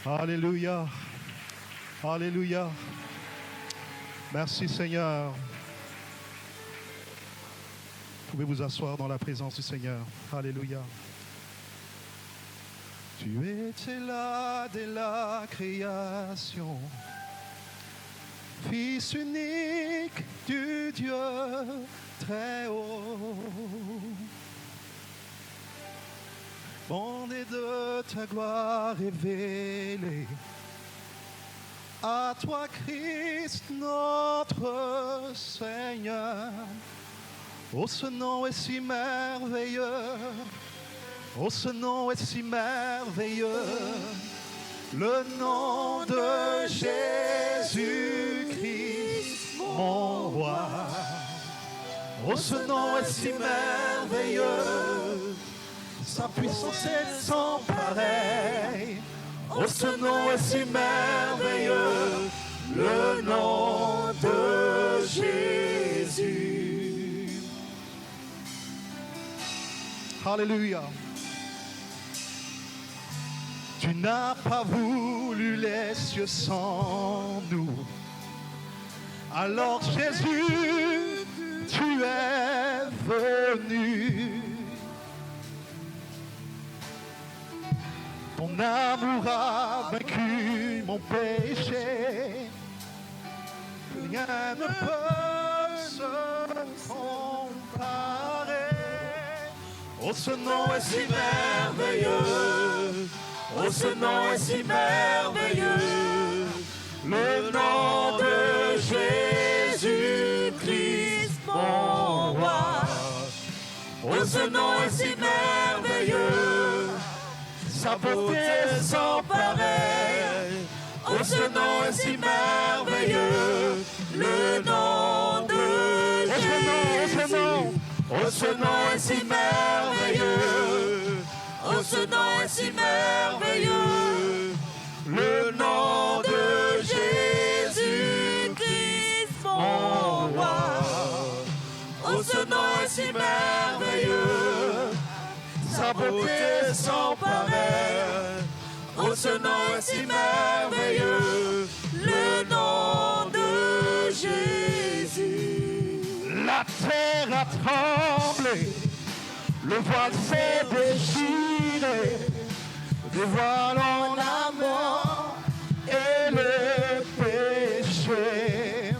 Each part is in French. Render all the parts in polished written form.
Alléluia. Alléluia. Merci Seigneur. Vous pouvez vous asseoir dans la présence du Seigneur. Alléluia. Tu étais là dès la création, Fils unique du Dieu très haut. Fondé de ta gloire révélée, à toi Christ notre Seigneur. Oh, ce nom est si merveilleux, oh, ce nom est si merveilleux, le nom de Jésus-Christ, mon roi. Oh, ce nom est si merveilleux, sa puissance est sans pareil. Oh, ce nom est si merveilleux, le nom de Jésus. Alléluia. Tu n'as pas voulu les cieux sans nous. Alors Jésus, tu es venu. Ton amour a vaincu mon péché. Rien ne peut se comparer. Oh, ce nom est si merveilleux. Oh, ce nom est si merveilleux. Le nom de Jésus-Christ, mon roi. Oh, ce nom est si merveilleux. Sa beauté est sans pareil. Oh, ce nom est si merveilleux. Le nom de Jésus. Oh, ce nom est si merveilleux. Oh, ce nom est si merveilleux. Le nom de Jésus-Christ, mon roi. Oh, ce nom est si merveilleux. Sa beauté est sans pareil. Oh, ce nom est si merveilleux. Le nom de Jésus. La terre a tremblé, le voile s'est déchiré, dévoilant la mort et le péché.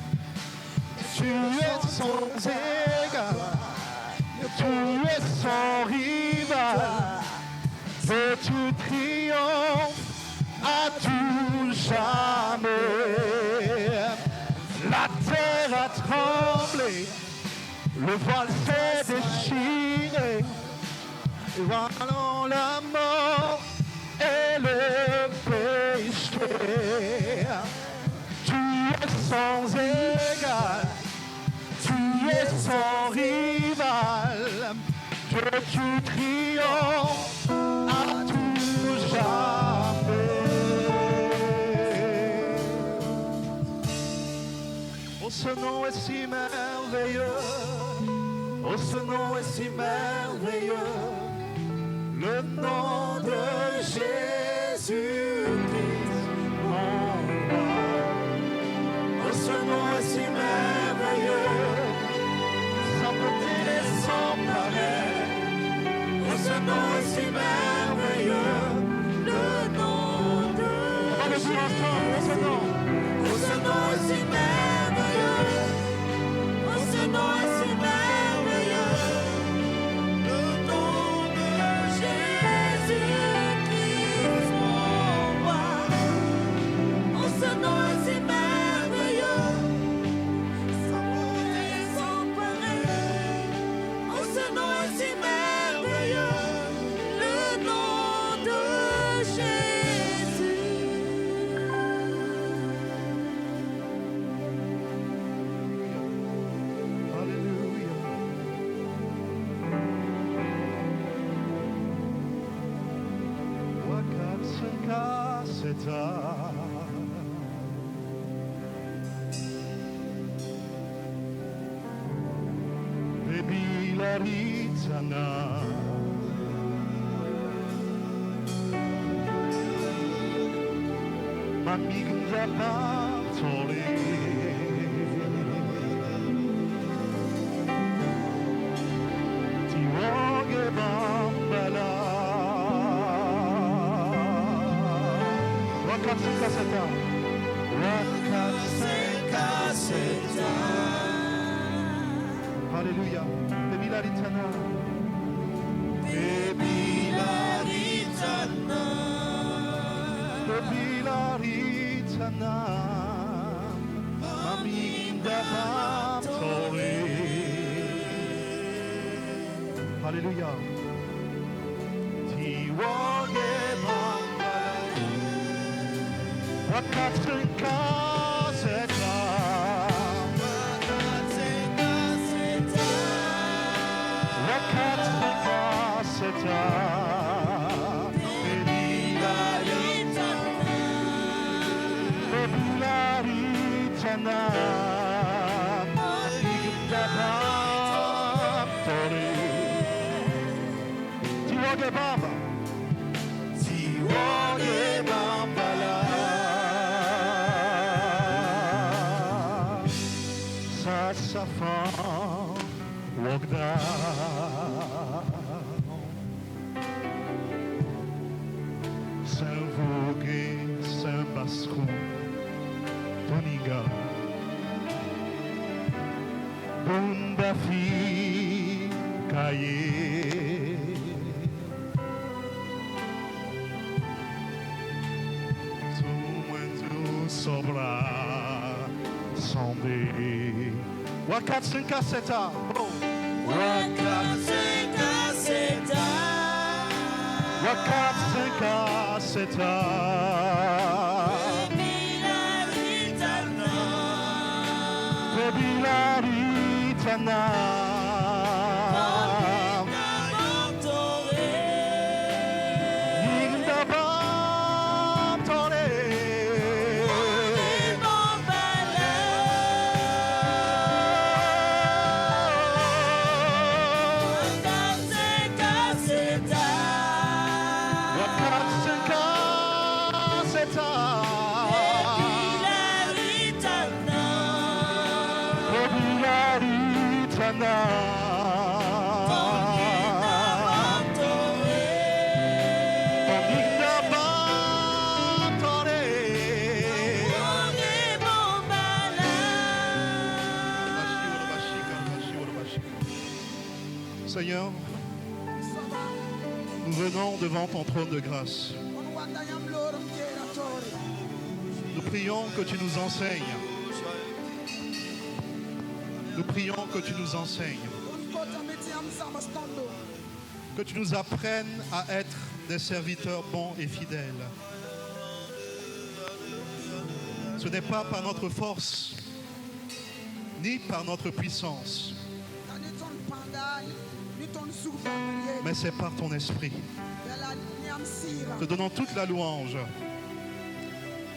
Tu es sans égal, tu es sans rival, et tu triomphes à tout jamais. La terre a tremblé, le voile s'est déchiré, dévoilant la mort et le péché. Tu es sans égal, tu es sans rival, Dieu, tu triomphes à tout jamais. Oh, ce nom est si merveilleux. Oh, ce nom est si merveilleux, le nom de Jésus-Christ, mon roi. Oh, ce nom est si merveilleux, sa beauté est sans pareil. Oh, ce nom est si merveilleux, le nom de Jésus. Oh, ce nom est si merveilleux, oh, ce nom est si merveilleux. Sana Mamigunda Pantole. Tiwoge Bambala. Wakatsu Kaseta. Wakatsu Kaseta. Alléluia. Bebilaritana. Bebilaritana. Bebilaritana. Maminda Pantole. Alléluia. Tiwoge Bambala. Wakatsu Kaseta. Bebilaritana. Tiwoge Bamba. Tiwoge Bambala. Saxophone walk down. Saint-Vogue, Saint-Bascou, Toniga, Bundafi, Kaye, Tumendu Sobra, Sondé, Wakatsu Kaseta, Wakatsu Kaseta. Wakatsu Kaseta. Bebilaritana. Bebilaritana. Yinda Bamtore. Seigneur, nous venons devant ton trône de grâce. Nous prions que tu nous enseignes. Nous prions que tu nous enseignes. Que tu nous apprennes à être des serviteurs bons et fidèles. Ce n'est pas par notre force, ni par notre puissance, mais c'est par ton esprit. Te donnons toute la louange,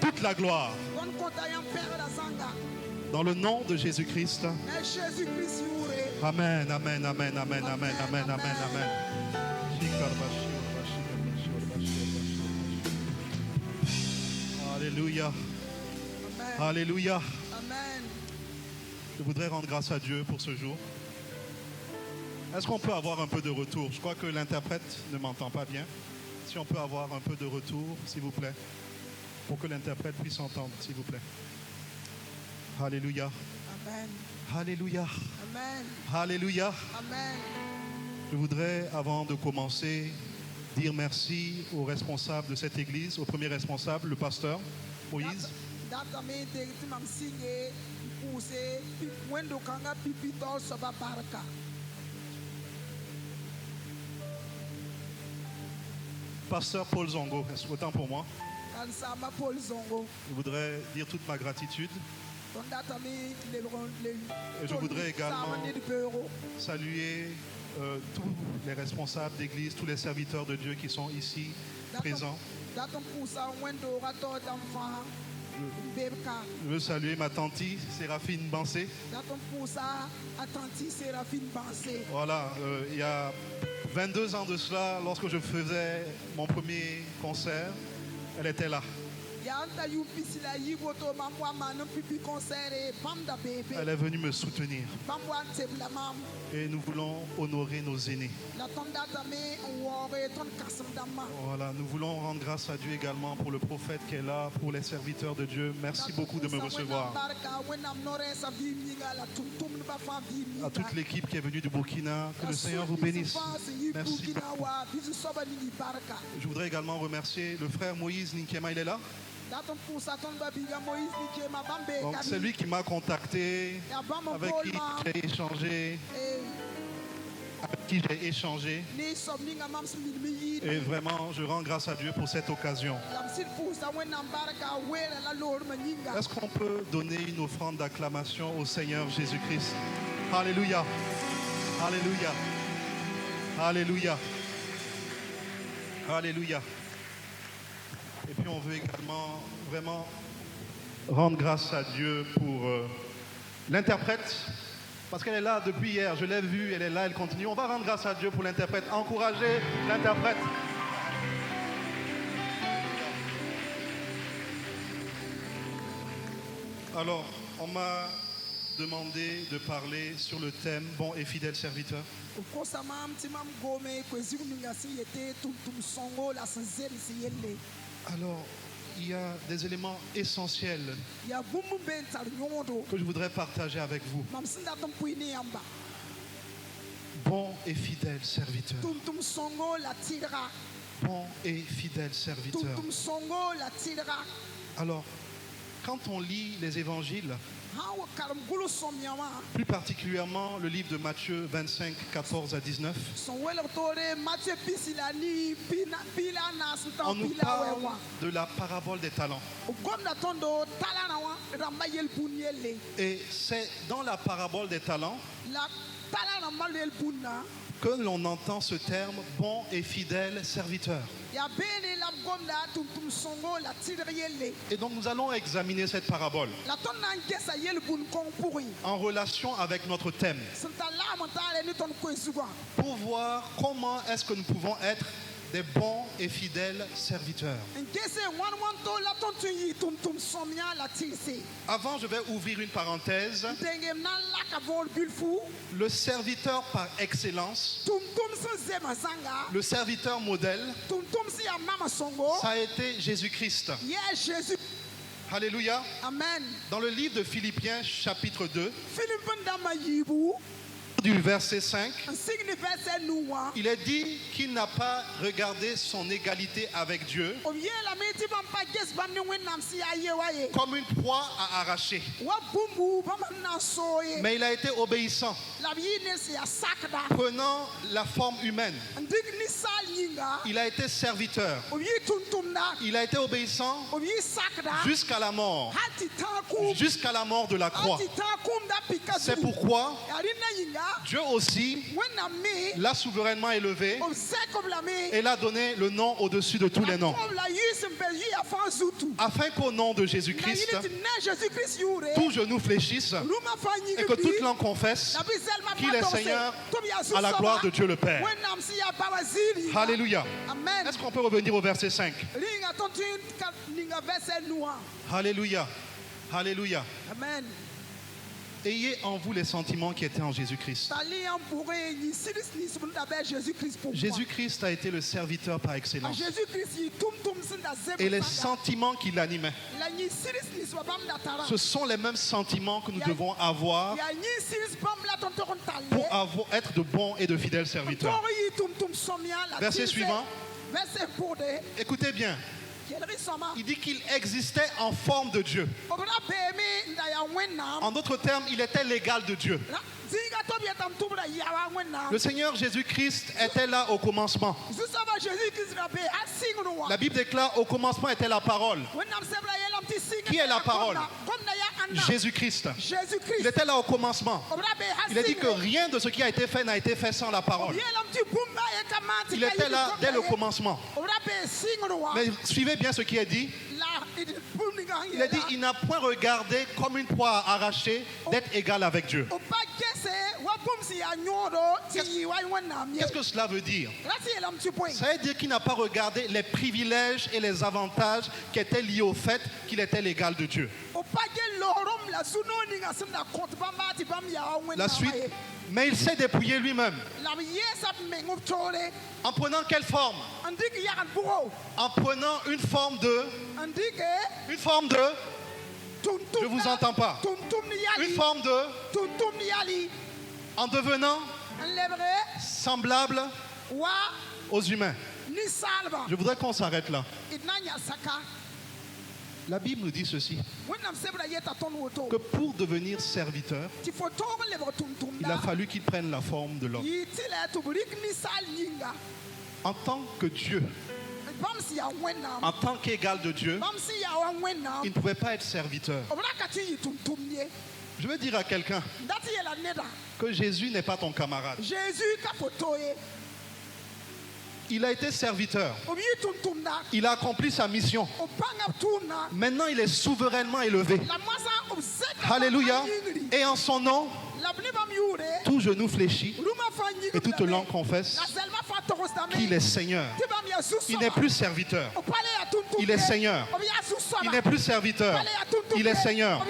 toute la gloire. Dans le nom de Jésus-Christ. Amen, amen, amen, amen, amen, amen, amen, amen. Alléluia. Alléluia. Amen. Je voudrais rendre grâce à Dieu pour ce jour. Est-ce qu'on peut avoir un peu de retour? Je crois que l'interprète ne m'entend pas bien. Si on peut avoir un peu de retour, s'il vous plaît, pour que l'interprète puisse entendre, s'il vous plaît. Alléluia. Amen. Alléluia. Amen. Alléluia. Amen. Je voudrais, avant de commencer, dire merci aux responsables de cette église, au premier responsable, le pasteur Moïse. Pasteur Paul Zongo, autant pour moi. Je voudrais dire toute ma gratitude. Et je voudrais également saluer tous les responsables d'église, tous les serviteurs de Dieu qui sont ici présents. Je veux saluer ma tante Séraphine Bansé. Voilà, il y a 22 ans de cela, lorsque je faisais mon premier concert, elle était là. Elle est venue me soutenir. Et nous voulons honorer nos aînés. Voilà, nous voulons rendre grâce à Dieu également pour le prophète qui est là, pour les serviteurs de Dieu. Merci beaucoup de me recevoir. À toute l'équipe qui est venue du Burkina, que le Seigneur vous bénisse. Merci beaucoup. Je voudrais également remercier le frère Moïse Ninkema, il est là. Donc c'est lui qui m'a contacté, avec qui j'ai échangé. Avec qui j'ai échangé. Et vraiment, je rends grâce à Dieu pour cette occasion. Est-ce qu'on peut donner une offrande d'acclamation au Seigneur Jésus-Christ? Alléluia. Alléluia. Alléluia. Alléluia. Et puis on veut également vraiment rendre grâce à Dieu pour l'interprète. Parce qu'elle est là depuis hier, je l'ai vue, elle est là, elle continue. On va rendre grâce à Dieu pour l'interprète. Encouragez l'interprète. Alors, on m'a demandé de parler sur le thème « Bon et fidèle serviteur ». Alors, il y a des éléments essentiels que je voudrais partager avec vous. Bon et fidèle serviteur. Bon et fidèle serviteur. Alors, quand on lit les évangiles, plus particulièrement le livre de Matthieu 25, 14 à 19, on nous parle de la parabole des talents. Et c'est dans la parabole des talents que l'on entend ce terme bon et fidèle serviteur. Et donc nous allons examiner cette parabole en relation avec notre thème pour voir comment est-ce que nous pouvons être des bons et fidèles serviteurs. Avant, je vais ouvrir une parenthèse. Le serviteur par excellence, le serviteur modèle, ça a été Jésus-Christ. Alléluia. Amen. Dans le livre de Philippiens, chapitre 2, du verset 5, il est dit qu'il n'a pas regardé son égalité avec Dieu comme une proie à arracher, mais il a été obéissant, prenant la forme humaine. Il a été serviteur, il a été obéissant jusqu'à la mort, jusqu'à la mort de la croix. C'est pourquoi Dieu aussi l'a souverainement élevé et l'a donné le nom au-dessus de tous les noms, afin qu'au nom de Jésus-Christ, tout genou fléchisse et que toute langue confesse qu'il est Seigneur, à la gloire de Dieu le Père. Alléluia. Est-ce qu'on peut revenir au verset 5? Alléluia. Alléluia. Amen. Ayez en vous les sentiments qui étaient en Jésus-Christ. Jésus-Christ a été le serviteur par excellence. Et les sentiments qui l'animaient, ce sont les mêmes sentiments que nous devons avoir pour être de bons et de fidèles serviteurs. Verset suivant. Écoutez bien. Il dit qu'il existait en forme de Dieu. En d'autres termes, il était l'égal de Dieu. Le Seigneur Jésus-Christ était là au commencement. La Bible déclare au commencement était la parole. Qui est la parole? Jésus-Christ. Il était là au commencement. Il a dit que rien de ce qui a été fait n'a été fait sans la parole. Il était là dès le commencement. Mais suivez bien ce qui est dit. Il a dit il n'a point regardé comme une proie à arracher d'être égal avec Dieu. Qu'est-ce que cela veut dire? Ça veut dire qu'il n'a pas regardé les privilèges et les avantages qui étaient liés au fait qu'il était l'égal de Dieu. La suite, mais il s'est dépouillé lui-même. En prenant quelle forme? En prenant une forme de... Je ne vous entends pas. Une forme de... En devenant semblable aux humains. Je voudrais qu'on s'arrête là. La Bible nous dit ceci, que pour devenir serviteur, il a fallu qu'il prenne la forme de l'homme. En tant que Dieu, en tant qu'égal de Dieu, il ne pouvait pas être serviteur. Je veux dire à quelqu'un que Jésus n'est pas ton camarade. Il a été serviteur. Il a accompli sa mission. Maintenant, il est souverainement élevé. Alléluia. Et en son nom, tout genou fléchit et toute langue confesse qu'il est Seigneur. Il n'est plus serviteur. Il est Seigneur. Il n'est plus serviteur. Il est Seigneur.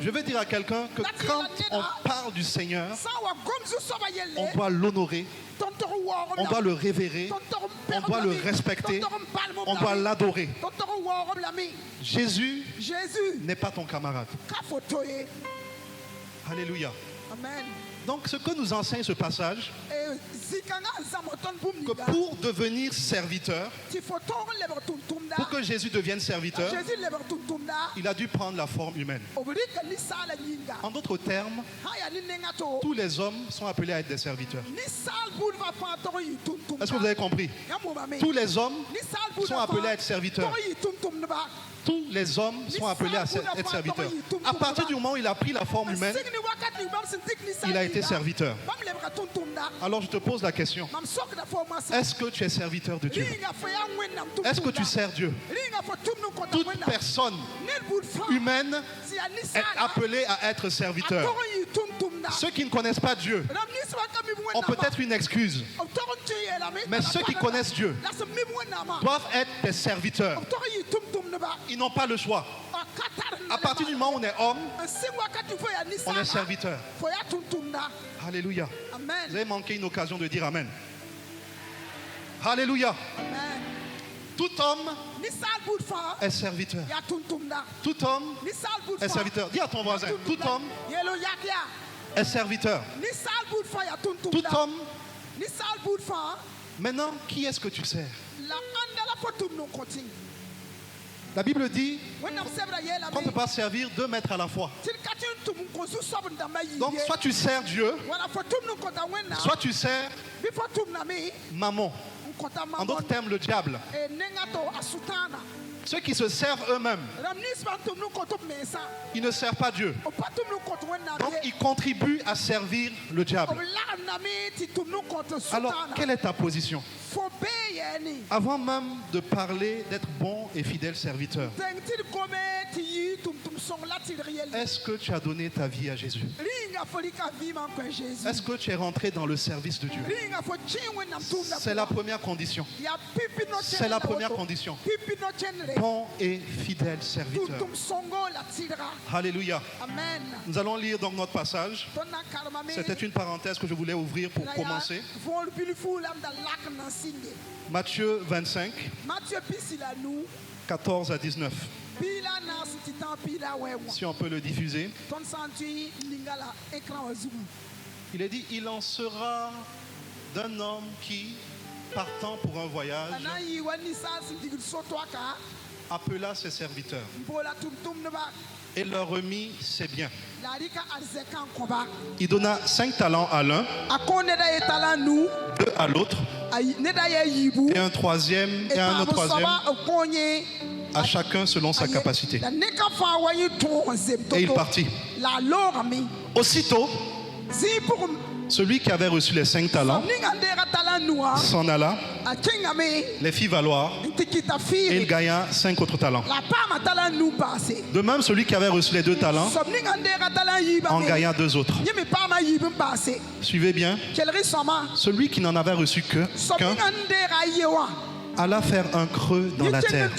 Je veux dire à quelqu'un que quand on parle du Seigneur, on doit l'honorer, on doit le révérer, on doit le respecter, on doit l'adorer. Jésus n'est pas ton camarade. Alléluia. Amen. Donc ce que nous enseigne ce passage, que pour devenir serviteur, pour que Jésus devienne serviteur, il a dû prendre la forme humaine. En d'autres termes, tous les hommes sont appelés à être des serviteurs. Est-ce que vous avez compris? Tous les hommes sont appelés à être serviteurs. Tous les hommes sont appelés à être serviteurs. À partir du moment où il a pris la forme humaine, il a été serviteur. Alors je te pose la question. Est-ce que tu es serviteur de Dieu? Est-ce que tu sers Dieu? Toute personne humaine est appelée à être serviteur. Ceux qui ne connaissent pas Dieu ont peut-être une excuse. Mais ceux qui connaissent Dieu doivent être des serviteurs. Ils n'ont pas le choix. À partir du moment où on est homme, on est serviteur. Alléluia. Vous avez manqué une occasion de dire Amen. Alléluia. Tout homme est serviteur. Tout homme est serviteur. Dis à ton voisin, tout homme est serviteur. Tout homme. Maintenant, qui est-ce que tu sers? La Bible dit qu'on ne peut pas servir deux maîtres à la fois. Donc soit tu sers Dieu, soit tu sers Mammon. En d'autres termes, le diable. Ceux qui se servent eux-mêmes, ils ne servent pas Dieu. Donc ils contribuent à servir le diable. Alors, quelle est ta position? Avant même de parler d'être bon et fidèle serviteur, est-ce que tu as donné ta vie à Jésus? Est-ce que tu es rentré dans le service de Dieu? C'est la première condition. C'est la première condition. Bon et fidèle serviteur. Alléluia. Nous allons lire donc notre passage. C'était une parenthèse que je voulais ouvrir pour commencer. Matthieu 25, 14 à 19. Si on peut le diffuser. Il est dit, il en sera d'un homme qui, partant pour un voyage, appela ses serviteurs et leur remit ses biens. Il donna 5 talents à l'un, 2 à l'autre, et un troisième, et un autre troisième, à chacun selon sa capacité. Et il partit. Aussitôt, Celui qui avait reçu les 5 talents s'en alla, les fit valoir et il gagna 5 autres talents. De même, celui qui avait reçu les 2 talents en gagna 2 autres. Suivez bien. Celui qui n'en avait reçu qu'un alla faire un creux dans la terre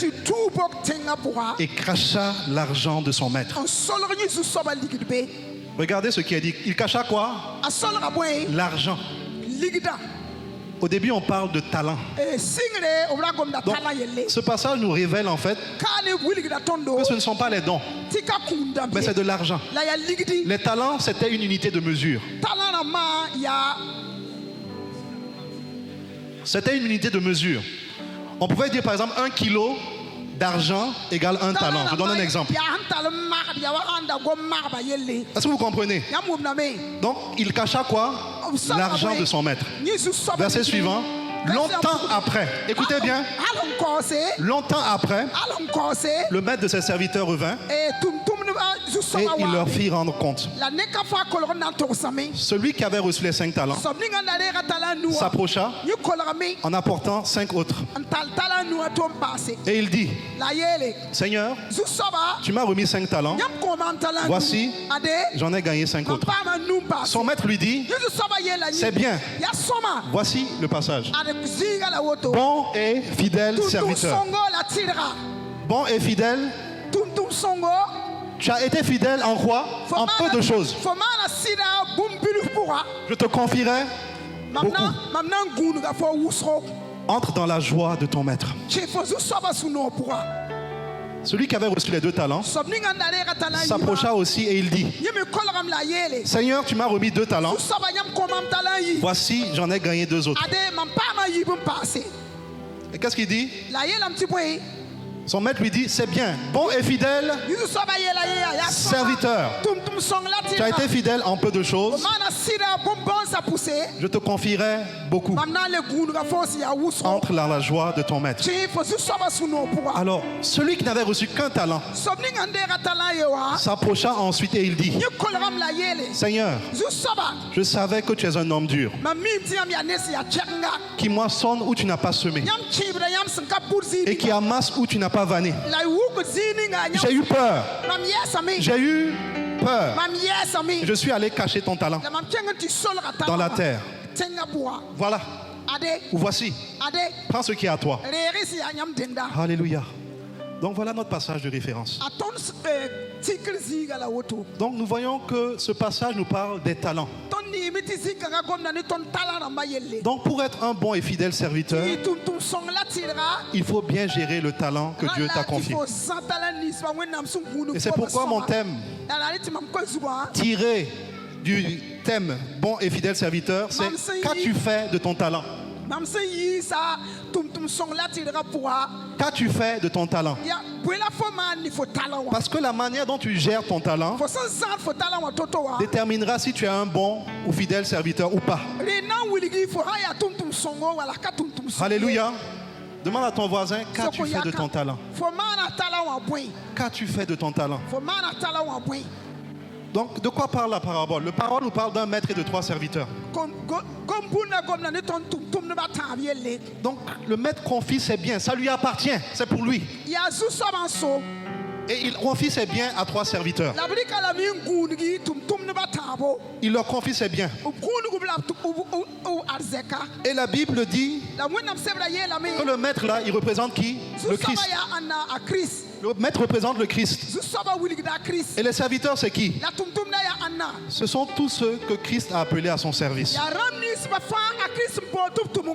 et cracha l'argent de son maître. Regardez ce qui est dit. Il cacha quoi? L'argent. Au début, on parle de talent. Donc, ce passage nous révèle en fait que ce ne sont pas les dons, mais c'est de l'argent. Les talents, c'était une unité de mesure. C'était une unité de mesure. On pouvait dire par exemple 1 kilo d'argent égale 1 talent. Je donne un exemple. Est-ce que vous comprenez? Donc, il cacha quoi? L'argent de son maître. Verset suivant. Longtemps après, écoutez bien, longtemps après, le maître de ses serviteurs revint et il leur fit rendre compte. Celui qui avait reçu les 5 talents s'approcha en apportant 5 autres. Et il dit, Seigneur, tu m'as remis 5 talents. Voici, j'en ai gagné 5 autres. Son maître lui dit, c'est bien. Voici le passage. Bon et fidèle serviteur. Bon et fidèle. Tu as été fidèle en quoi? En peu de choses. Je te confierai beaucoup. Entre dans la joie de ton maître. Celui qui avait reçu les 2 talents s'approcha aussi et il dit, Seigneur, tu m'as remis 2 talents. Voici, j'en ai gagné 2 autres. Et qu'est-ce qu'il dit? Son maître lui dit, c'est bien, bon et fidèle serviteur. Tu as été fidèle en peu de choses. Je te confierai beaucoup. Entre dans la joie de ton maître. Alors, celui qui n'avait reçu qu'un talent s'approcha ensuite et il dit, Seigneur, je savais que tu es un homme dur, qui moissonne où tu n'as pas semé et qui amasse où tu n'as pas vanné. J'ai eu peur. J'ai eu peur. Je suis allé cacher ton talent dans la terre. Voilà. Ou voici. Prends ce qui est à toi. Alléluia. Donc voilà notre passage de référence. Donc nous voyons que ce passage nous parle des talents. Donc pour être un bon et fidèle serviteur, il faut bien gérer le talent que Dieu t'a confié. Et c'est pourquoi mon thème, tiré du thème bon et fidèle serviteur, c'est qu'as-tu fait de ton talent? Qu'as-tu fait de ton talent? Parce que la manière dont tu gères ton talent déterminera si tu es un bon ou fidèle serviteur ou pas. Alléluia. Demande à ton voisin, qu'as-tu fait de ton talent? Qu'as-tu fait de ton talent? Donc, de quoi parle la parabole? La parabole nous parle d'un maître et de 3 serviteurs. Donc, le maître confie ses biens, ça lui appartient, c'est pour lui. Et il confie ses biens à 3 serviteurs. Il leur confie ses biens. Et la Bible dit que le maître là, il représente qui? Le Christ. Le maître représente le Christ. Et les serviteurs, c'est qui? Ce sont tous ceux que Christ a appelés à son service.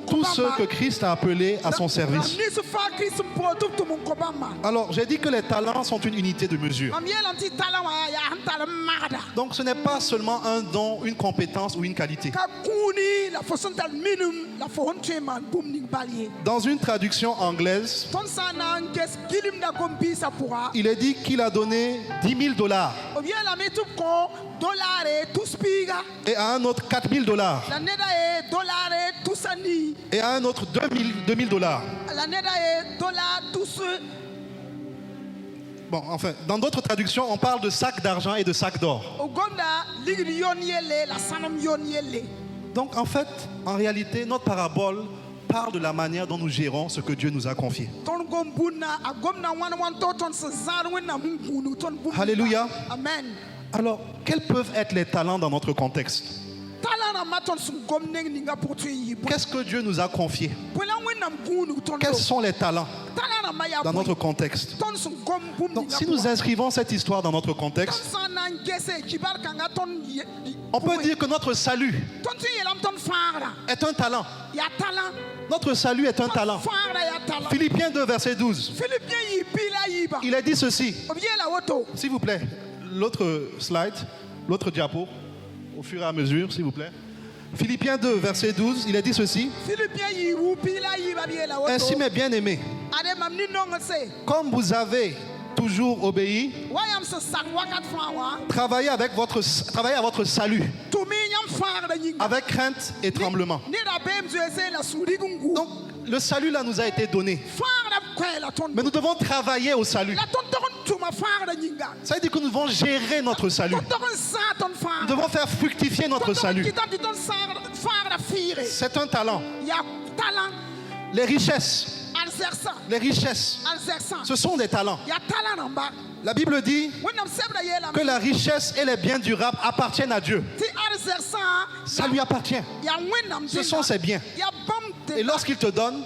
Tous ceux que Christ a appelés à son service. Alors, j'ai dit que les talents sont une unité de mesure. Donc, ce n'est pas seulement un don, une compétence ou une qualité. Dans une traduction anglaise, il est dit qu'il a donné $10 000. Et à un autre $4 000. Et à un autre $2 000. Bon, enfin, dans d'autres traductions, on parle de sacs d'argent et de sacs d'or. Donc en fait, en réalité, notre parabole parle de la manière dont nous gérons ce que Dieu nous a confié. Alléluia. Amen. Alors, quels peuvent être les talents dans notre contexte? Qu'est-ce que Dieu nous a confié? Quels sont les talents dans notre contexte? Donc, si nous inscrivons cette histoire dans notre contexte, on peut dire que notre salut est un talent. Notre salut est un talent. Philippiens 2, verset 12. Il a dit ceci. S'il vous plaît, l'autre slide, l'autre diapo, au fur et à mesure, s'il vous plaît. Philippiens 2, verset 12, il a dit ceci. Ainsi, mes bien-aimés, comme vous avez toujours obéi, travaillez à votre salut avec crainte et tremblement. Donc, le salut là nous a été donné. Mais nous devons travailler au salut. Ça veut dire que nous devons gérer notre salut. Nous devons faire fructifier notre salut. C'est un talent. Les richesses, ce sont des talents. La Bible dit que la richesse et les biens durables appartiennent à Dieu. Ça lui appartient. Ce sont ses biens. Et lorsqu'il te donne,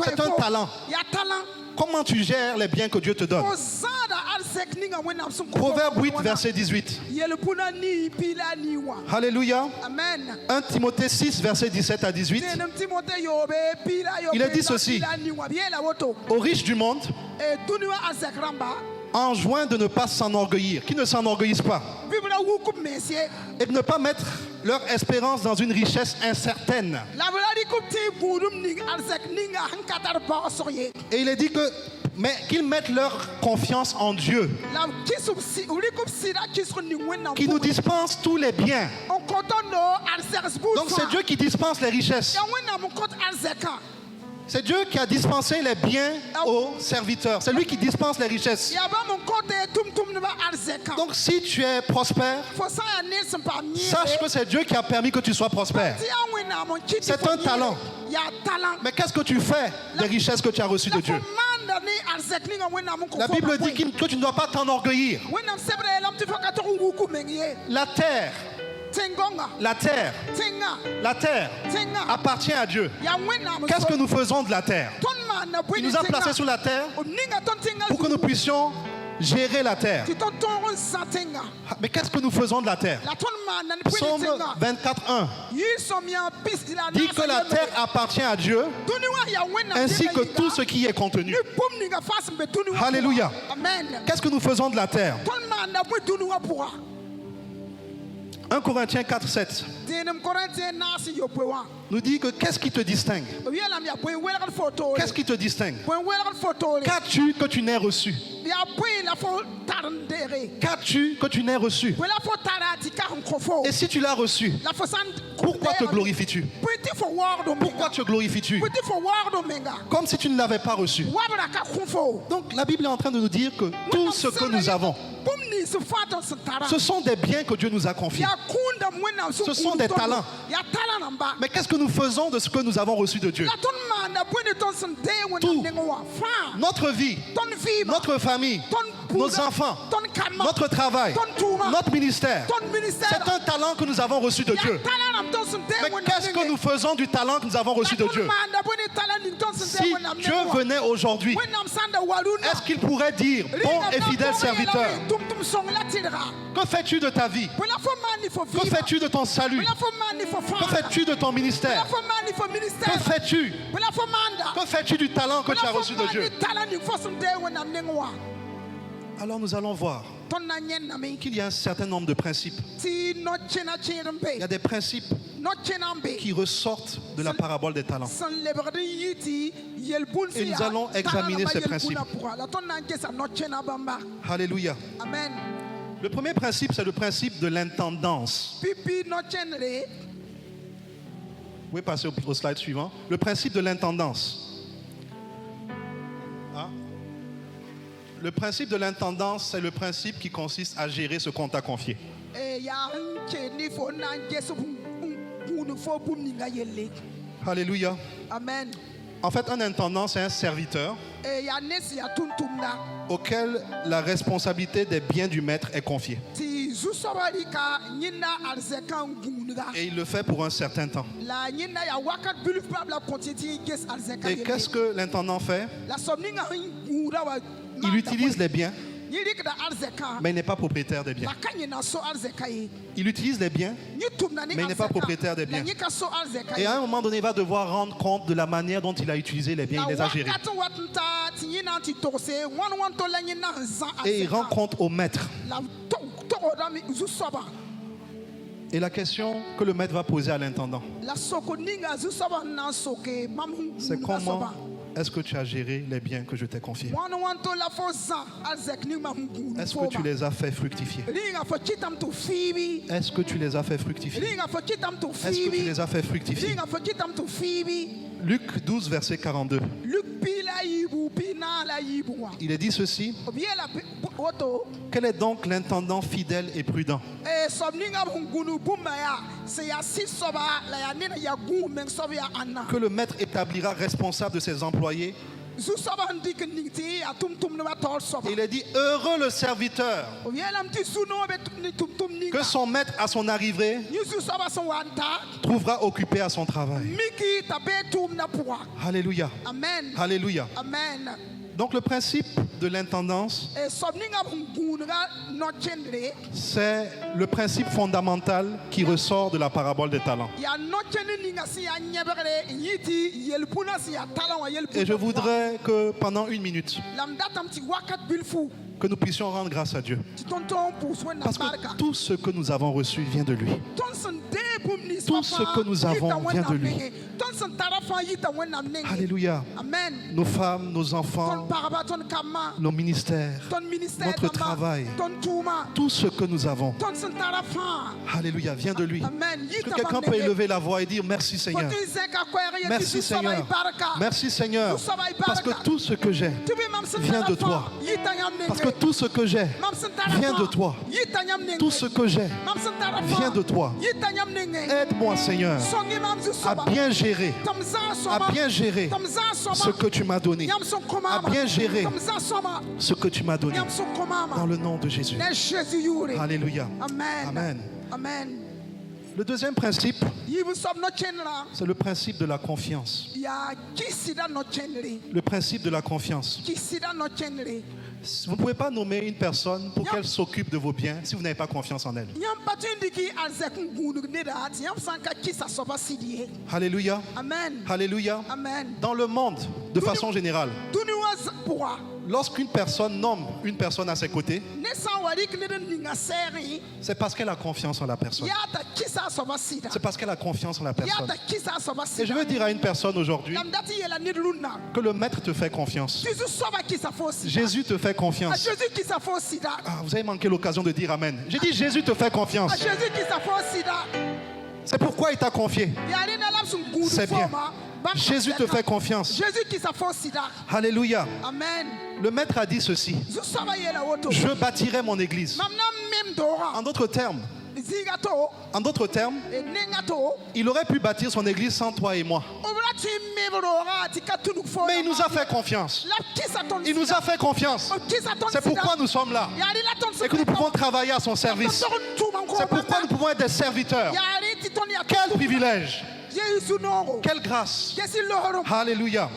c'est un talent. Comment tu gères les biens que Dieu te donne? Proverbe 8, verset 18. Alléluia. 1 Timothée 6, verset 17 à 18. Il a dit ceci. Aux riches du monde, enjoint de ne pas s'enorgueillir, qui ne s'enorgueillissent pas, et de ne pas mettre leur espérance dans une richesse incertaine. Et il est dit que, mais qu'ils mettent leur confiance en Dieu, qui nous dispense tous les biens. Donc c'est Dieu qui dispense les richesses. C'est Dieu qui a dispensé les biens aux serviteurs. C'est lui qui dispense les richesses. Donc si tu es prospère, sache que c'est Dieu qui a permis que tu sois prospère. C'est un talent. Mais qu'est-ce que tu fais des richesses que tu as reçues de Dieu? La Bible dit que tu ne dois pas t'enorgueillir. La terre appartient à Dieu. Qu'est-ce que nous faisons de la terre? Il nous a placés sur la terre pour que nous puissions gérer la terre. Mais qu'est-ce que nous faisons de la terre? Psaume 24:1 dit que la terre appartient à Dieu ainsi que tout ce qui est contenu. Alléluia. Qu'est-ce que nous faisons de la terre? 1 Corinthiens 4:7 nous dit que qu'est-ce qui te distingue? Qu'est-ce qui te distingue? Qu'as-tu que tu n'aies reçu? Qu'as-tu que tu n'aies reçu? Et si tu l'as reçu, pourquoi te glorifies-tu? Pourquoi te glorifies-tu? Comme si tu ne l'avais pas reçu. Donc la Bible est en train de nous dire que tout ce que nous avons, ce sont des biens que Dieu nous a confiés. Ce sont des talents. Mais qu'est-ce que nous faisons de ce que nous avons reçu de Dieu? Tout. Notre vie, notre famille, nos enfants, notre travail, notre ministère. C'est un talent que nous avons reçu de Dieu. Mais qu'est-ce que nous faisons du talent que nous avons reçu de Dieu? Si Dieu venait aujourd'hui, est-ce qu'il pourrait dire, bon et fidèle serviteur, que fais-tu de ta vie? Que fais-tu de ton salut? Que fais-tu de ton ministère? Que fais-tu? Que fais-tu du talent que tu as reçu de Dieu? Alors nous allons voir qu'il y a un certain nombre de principes. Il y a des principes qui ressortent de la parabole des talents. Et nous allons examiner ces principes. Alléluia. Amen. Le premier principe, c'est le principe de l'intendance. Vous pouvez passer au slide suivant. Le principe de l'intendance. Le principe de l'intendance, c'est le principe qui consiste à gérer ce qu'on t'a confié. Alléluia. Amen. En fait, un intendant, c'est un serviteur auquel la responsabilité des biens du maître est confiée. Et il le fait pour un certain temps. Et qu'est-ce que l'intendant fait? Il utilise les biens, mais il n'est pas propriétaire des biens. Il utilise les biens, mais il n'est pas propriétaire des biens. Et à un moment donné, il va devoir rendre compte de la manière dont il a utilisé les biens, il les a gérés. Et il rend compte au maître. Et la question que le maître va poser à l'intendant, c'est comment est-ce que tu as géré les biens que je t'ai confiés? Est-ce que tu les as fait fructifier? Est-ce que tu les as fait fructifier? Est-ce que tu les as fait fructifier? Luc 12, verset 42. Il est dit ceci: quel est donc l'intendant fidèle et prudent que le maître établira responsable de ses employés? Il est dit: heureux le serviteur que son maître à son arrivée trouvera occupé à son travail. Alléluia. Amen. Alléluia. Amen. Donc le principe de l'intendance, c'est le principe fondamental qui ressort de la parabole des talents. Et je voudrais que pendant 1 minute, que nous puissions rendre grâce à Dieu. Parce que tout ce que nous avons reçu vient de lui. Tout ce que nous avons vient de lui. Alléluia. Amen. Nos femmes, nos enfants, nos ministères, notre travail, tout ce que nous avons, alléluia, vient de lui. Est-ce que quelqu'un peut élever la voix et dire: merci Seigneur, merci Seigneur, merci Seigneur, parce que tout ce que j'ai vient de toi. Parce que tout ce que j'ai vient de toi. Tout ce que j'ai vient de toi. Aide-moi Seigneur à bien gérer ce que tu m'as donné, à bien gérer ce que tu m'as donné, dans le nom de Jésus. Alléluia. Amen. Amen. Le deuxième principe, c'est le principe de la confiance. Le principe de la confiance. Vous ne pouvez pas nommer une personne pour qu'elle s'occupe de vos biens si vous n'avez pas confiance en elle. Alléluia. Amen. Alléluia. Amen. Dans le monde, de façon générale, lorsqu'une personne nomme une personne à ses côtés, c'est parce qu'elle a confiance en la personne. C'est parce qu'elle a confiance en la personne. Et je veux dire à une personne aujourd'hui que le maître te fait confiance. Jésus te fait confiance. Ah, vous avez manqué l'occasion de dire amen. J'ai dit: Jésus te fait confiance. C'est pourquoi il t'a confié. C'est bien. Jésus te fait confiance. Alléluia. Amen. Le maître a dit ceci: je bâtirai mon église. En d'autres termes, il aurait pu bâtir son église sans toi et moi. Mais il nous a fait confiance. Il nous a fait confiance. C'est pourquoi nous sommes là. Et que nous pouvons travailler à son service. C'est pourquoi nous pouvons être des serviteurs. Quel privilège! Quelle grâce! Alléluia!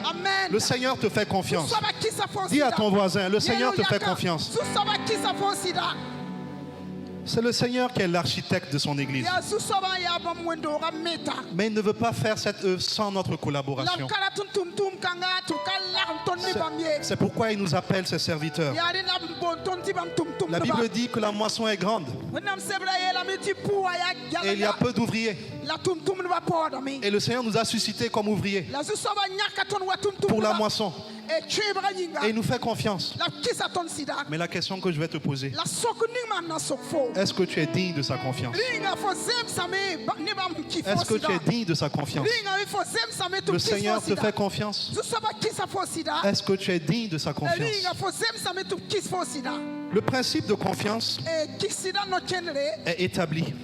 Le Seigneur te fait confiance. Dis à ton voisin: le Seigneur te fait confiance. C'est le Seigneur qui est l'architecte de son église. Mais il ne veut pas faire cette œuvre sans notre collaboration. C'est pourquoi il nous appelle ses serviteurs. La Bible dit que la moisson est grande et il y a peu d'ouvriers. Et le Seigneur nous a suscités comme ouvriers pour la moisson. Et il nous fait confiance. Mais la question que je vais te poser: est-ce que tu es digne de sa confiance? Est-ce que tu es digne de sa confiance? Le Seigneur te fait confiance. Est-ce que tu es digne de sa confiance? Le principe de confiance est établi.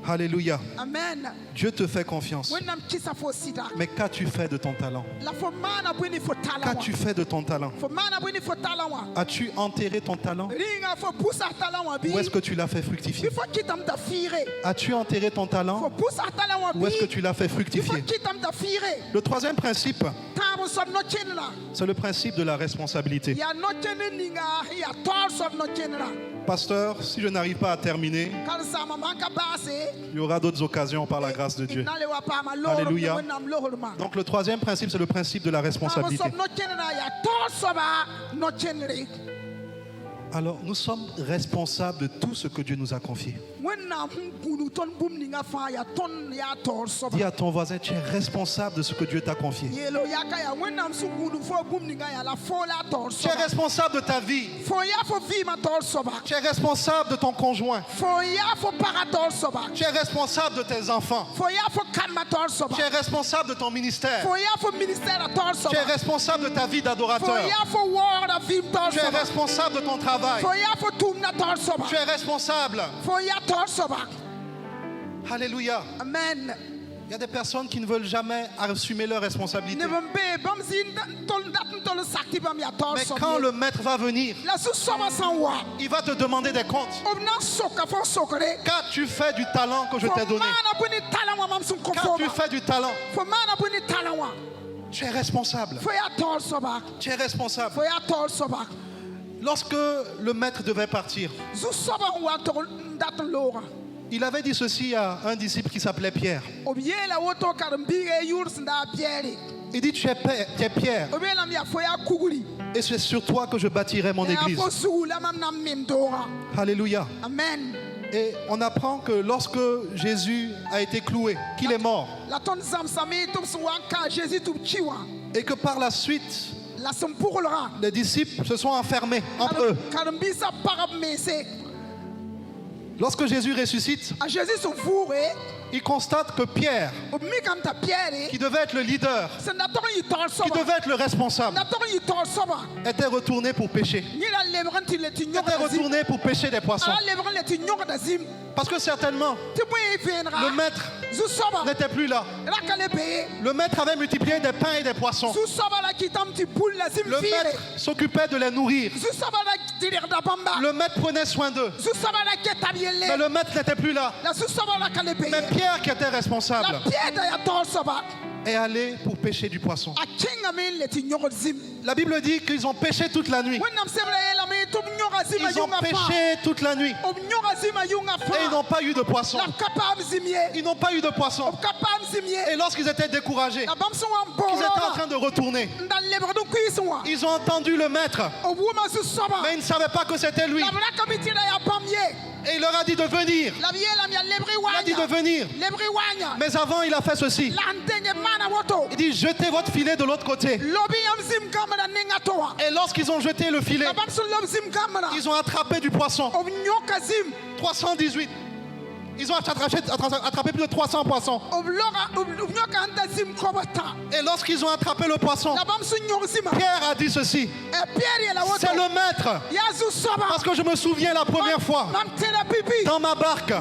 Alléluia. Amen. Dieu te fait confiance. Wennam kisa fo sida. Mais qu'as-tu fait de ton talent? La fo mana bwini fo talawa. Qu'as-tu fait de ton talent? Fo mana bwini fo talawa. As-tu enterré ton talent? Ringa fo pusa talawa bi. Ou est-ce que tu l'as fait fructifier? Fo kitam ta fire. As-tu enterré ton talent? Fo pusa talawa bi. Ou est-ce que tu l'as fait Fo fructifier? kitam ta fire. Le troisième principe, Tabo so no chenna. c'est le principe de la responsabilité. Ya no chenna ninga ya tol so no chenna. Pasteur, si je n'arrive pas à terminer, Kalsa mamanka base. il y aura d'autres occasions par la grâce de Dieu. Alléluia. Donc le troisième principe, c'est le principe de la responsabilité. Alors nous sommes responsables de tout ce que Dieu nous a confié. Dis à ton voisin, tu es responsable de ce que Dieu t'a confié. Tu es responsable de ta vie. Tu es responsable de ton conjoint. Tu es responsable de tes enfants. Tu es responsable de ton ministère. Tu es responsable de ta vie d'adorateur. Tu es responsable de ton travail. Tu es responsable. Alléluia. Amen. Il y a des personnes qui ne veulent jamais assumer leurs responsabilités. Mais quand le maître va venir, il va te demander des comptes. Qu'as-tu fait du talent que je t'ai donné? Qu'as-tu fait du talent? Tu es responsable. Tu es responsable. Lorsque le maître devait partir, il avait dit ceci à un disciple qui s'appelait Pierre. Il dit, tu es Pierre, et c'est sur toi que je bâtirai mon église. Alléluia. Amen. Et on apprend que lorsque Jésus a été cloué, qu'il est mort, et que par la suite, les disciples se sont enfermés entre eux. Lorsque Jésus ressuscite, il constate que Pierre, qui devait être le leader, qui devait être le responsable, était retourné pour pêcher. Était retourné pour pêcher des poissons. Parce que certainement, le maître n'était plus là. Le maître avait multiplié des pains et des poissons. Le maître s'occupait de les nourrir. Le maître prenait soin d'eux. Mais le maître n'était plus là. Mais Pierre, qui était responsable, est allé pour pêcher du poisson. La Bible dit qu'ils ont pêché toute la nuit. Ils ont pêché toute la nuit. Et ils n'ont pas eu de poisson. Ils n'ont pas eu de poisson. Et lorsqu'ils étaient découragés, qu'ils étaient en train de retourner, ils ont entendu le maître. Mais ils ne savaient pas que c'était lui. Et il leur a dit de venir. Il a dit de venir. Mais avant, il a fait ceci. Il dit, jetez votre filet de l'autre côté. Et lorsqu'ils ont jeté le filet, ils ont attrapé du poisson. 318. Ils ont attrapé plus de 300 poissons. Et lorsqu'ils ont attrapé le poisson, Pierre a dit ceci. C'est le maître. Parce que je me souviens la première fois, dans ma barque,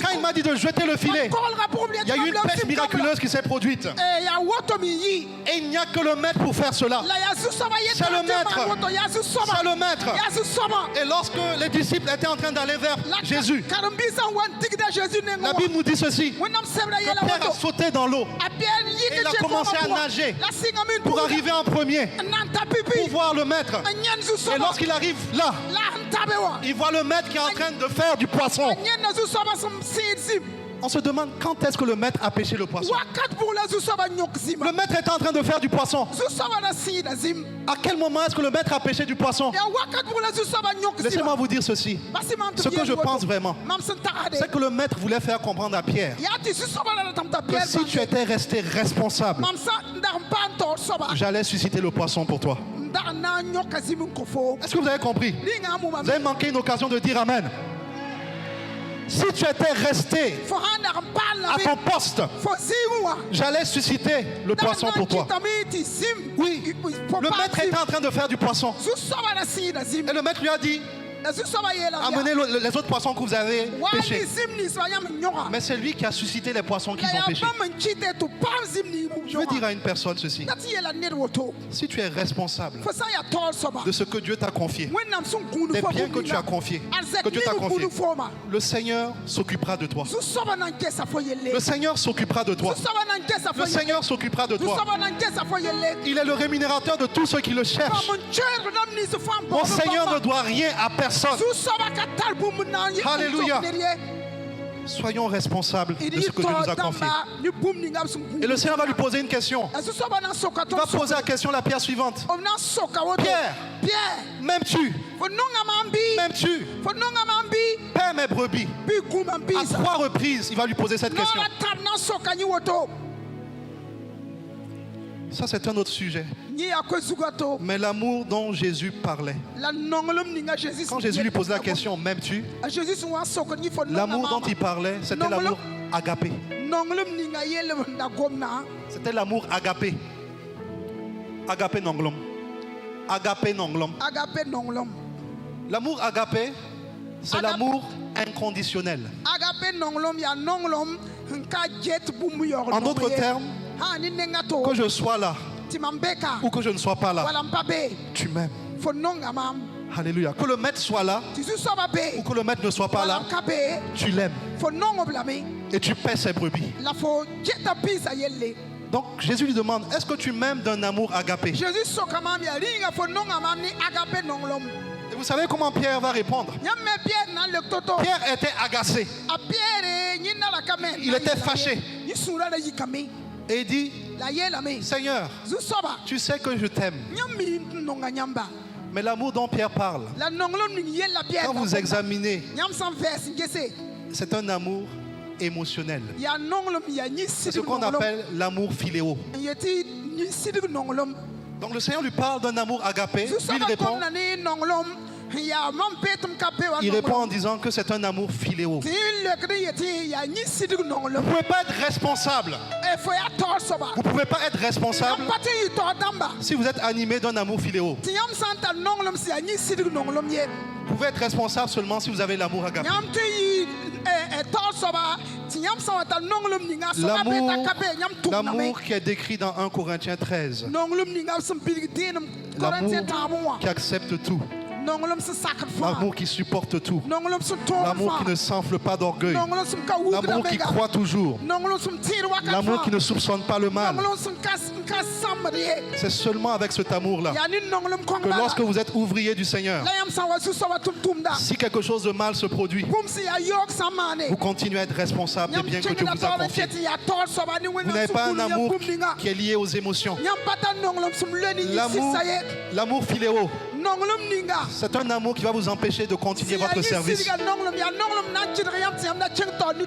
quand il m'a dit de jeter le filet, il y a eu une pêche miraculeuse qui s'est produite. Et il n'y a que le maître pour faire cela. C'est le maître. C'est le maître. Et lorsque les disciples étaient en train d'aller vers Jésus, la Bible nous dit ceci, que Pierre a sauté dans l'eau et il a commencé à nager pour arriver en premier, pour voir le maître. Et lorsqu'il arrive là, il voit le maître qui est en train de faire du poisson. On se demande quand est-ce que le maître a pêché le poisson. Le maître est en train de faire du poisson. À quel moment est-ce que le maître a pêché du poisson? Laissez-moi vous dire ceci. Ce que je pense vraiment, c'est que le maître voulait faire comprendre à Pierre que si tu étais resté responsable, j'allais susciter le poisson pour toi. Est-ce que vous avez compris? Vous avez manqué une occasion de dire Amen. Si tu étais resté à ton poste, j'allais susciter le poisson pour toi. Oui, le maître était en train de faire du poisson. Et le maître lui a dit, Amenez les autres poissons que vous avez pêchés. Mais c'est lui qui a suscité les poissons qu'ils ont pêchés. Je veux dire à une personne ceci. Si tu es responsable de ce que Dieu t'a confié, des biens que tu as confiés, que Dieu t'a confié, le Seigneur s'occupera de toi. Le Seigneur s'occupera de toi. Le Seigneur s'occupera de toi. Il est le rémunérateur de tous ceux qui le cherchent. Mon Seigneur ne doit rien à personne. Alléluia. Soyons responsables de ce que Dieu nous a confié. Et le Seigneur va lui poser une question. Il va poser la question, la pierre suivante. Pierre, m'aimes-tu? M'aimes-tu? Paie mes brebis. À 3 reprises, il va lui poser cette question. Ça, c'est un autre sujet. Mais l'amour dont Jésus parlait, quand Jésus lui posait la question, m'aimes-tu? L'amour dont il parlait, c'était l'amour agapé. C'était l'amour agapé. Agapé nonglom. Agapé nonglom. L'amour agapé, c'est l'amour inconditionnel. En d'autres termes, que je sois là ou que je ne sois pas là, tu m'aimes. Alléluia. Que le maître soit là ou que le maître ne soit pas là, tu l'aimes. Et tu paies ses brebis. Donc Jésus lui demande, est-ce que tu m'aimes d'un amour agapé? Et vous savez comment Pierre va répondre? Pierre était agacé. Il était fâché. Et il dit, Seigneur, tu sais que je t'aime. Mais l'amour dont Pierre parle, quand vous examinez, c'est un amour émotionnel. C'est ce qu'on appelle l'amour philéo. Donc le Seigneur lui parle d'un amour agapé. Lui, il répond en disant que c'est un amour philéo. Vous ne pouvez pas être responsable. Vous ne pouvez pas être responsable si vous êtes animé d'un amour philéo. Vous pouvez être responsable seulement si vous avez l'amour agapé. L'amour qui est décrit dans 1 Corinthiens 13. L'amour qui accepte tout. L'amour qui supporte tout. L'amour qui ne s'enfle pas d'orgueil. L'amour qui croit toujours. L'amour qui ne soupçonne pas le mal. C'est seulement avec cet amour-là que lorsque vous êtes ouvrier du Seigneur, si quelque chose de mal se produit, vous continuez à être responsable des biens que Dieu vous a confiés. Vous n'avez pas un amour qui est lié aux émotions. L'amour philéo, c'est un amour qui va vous empêcher de continuer votre service.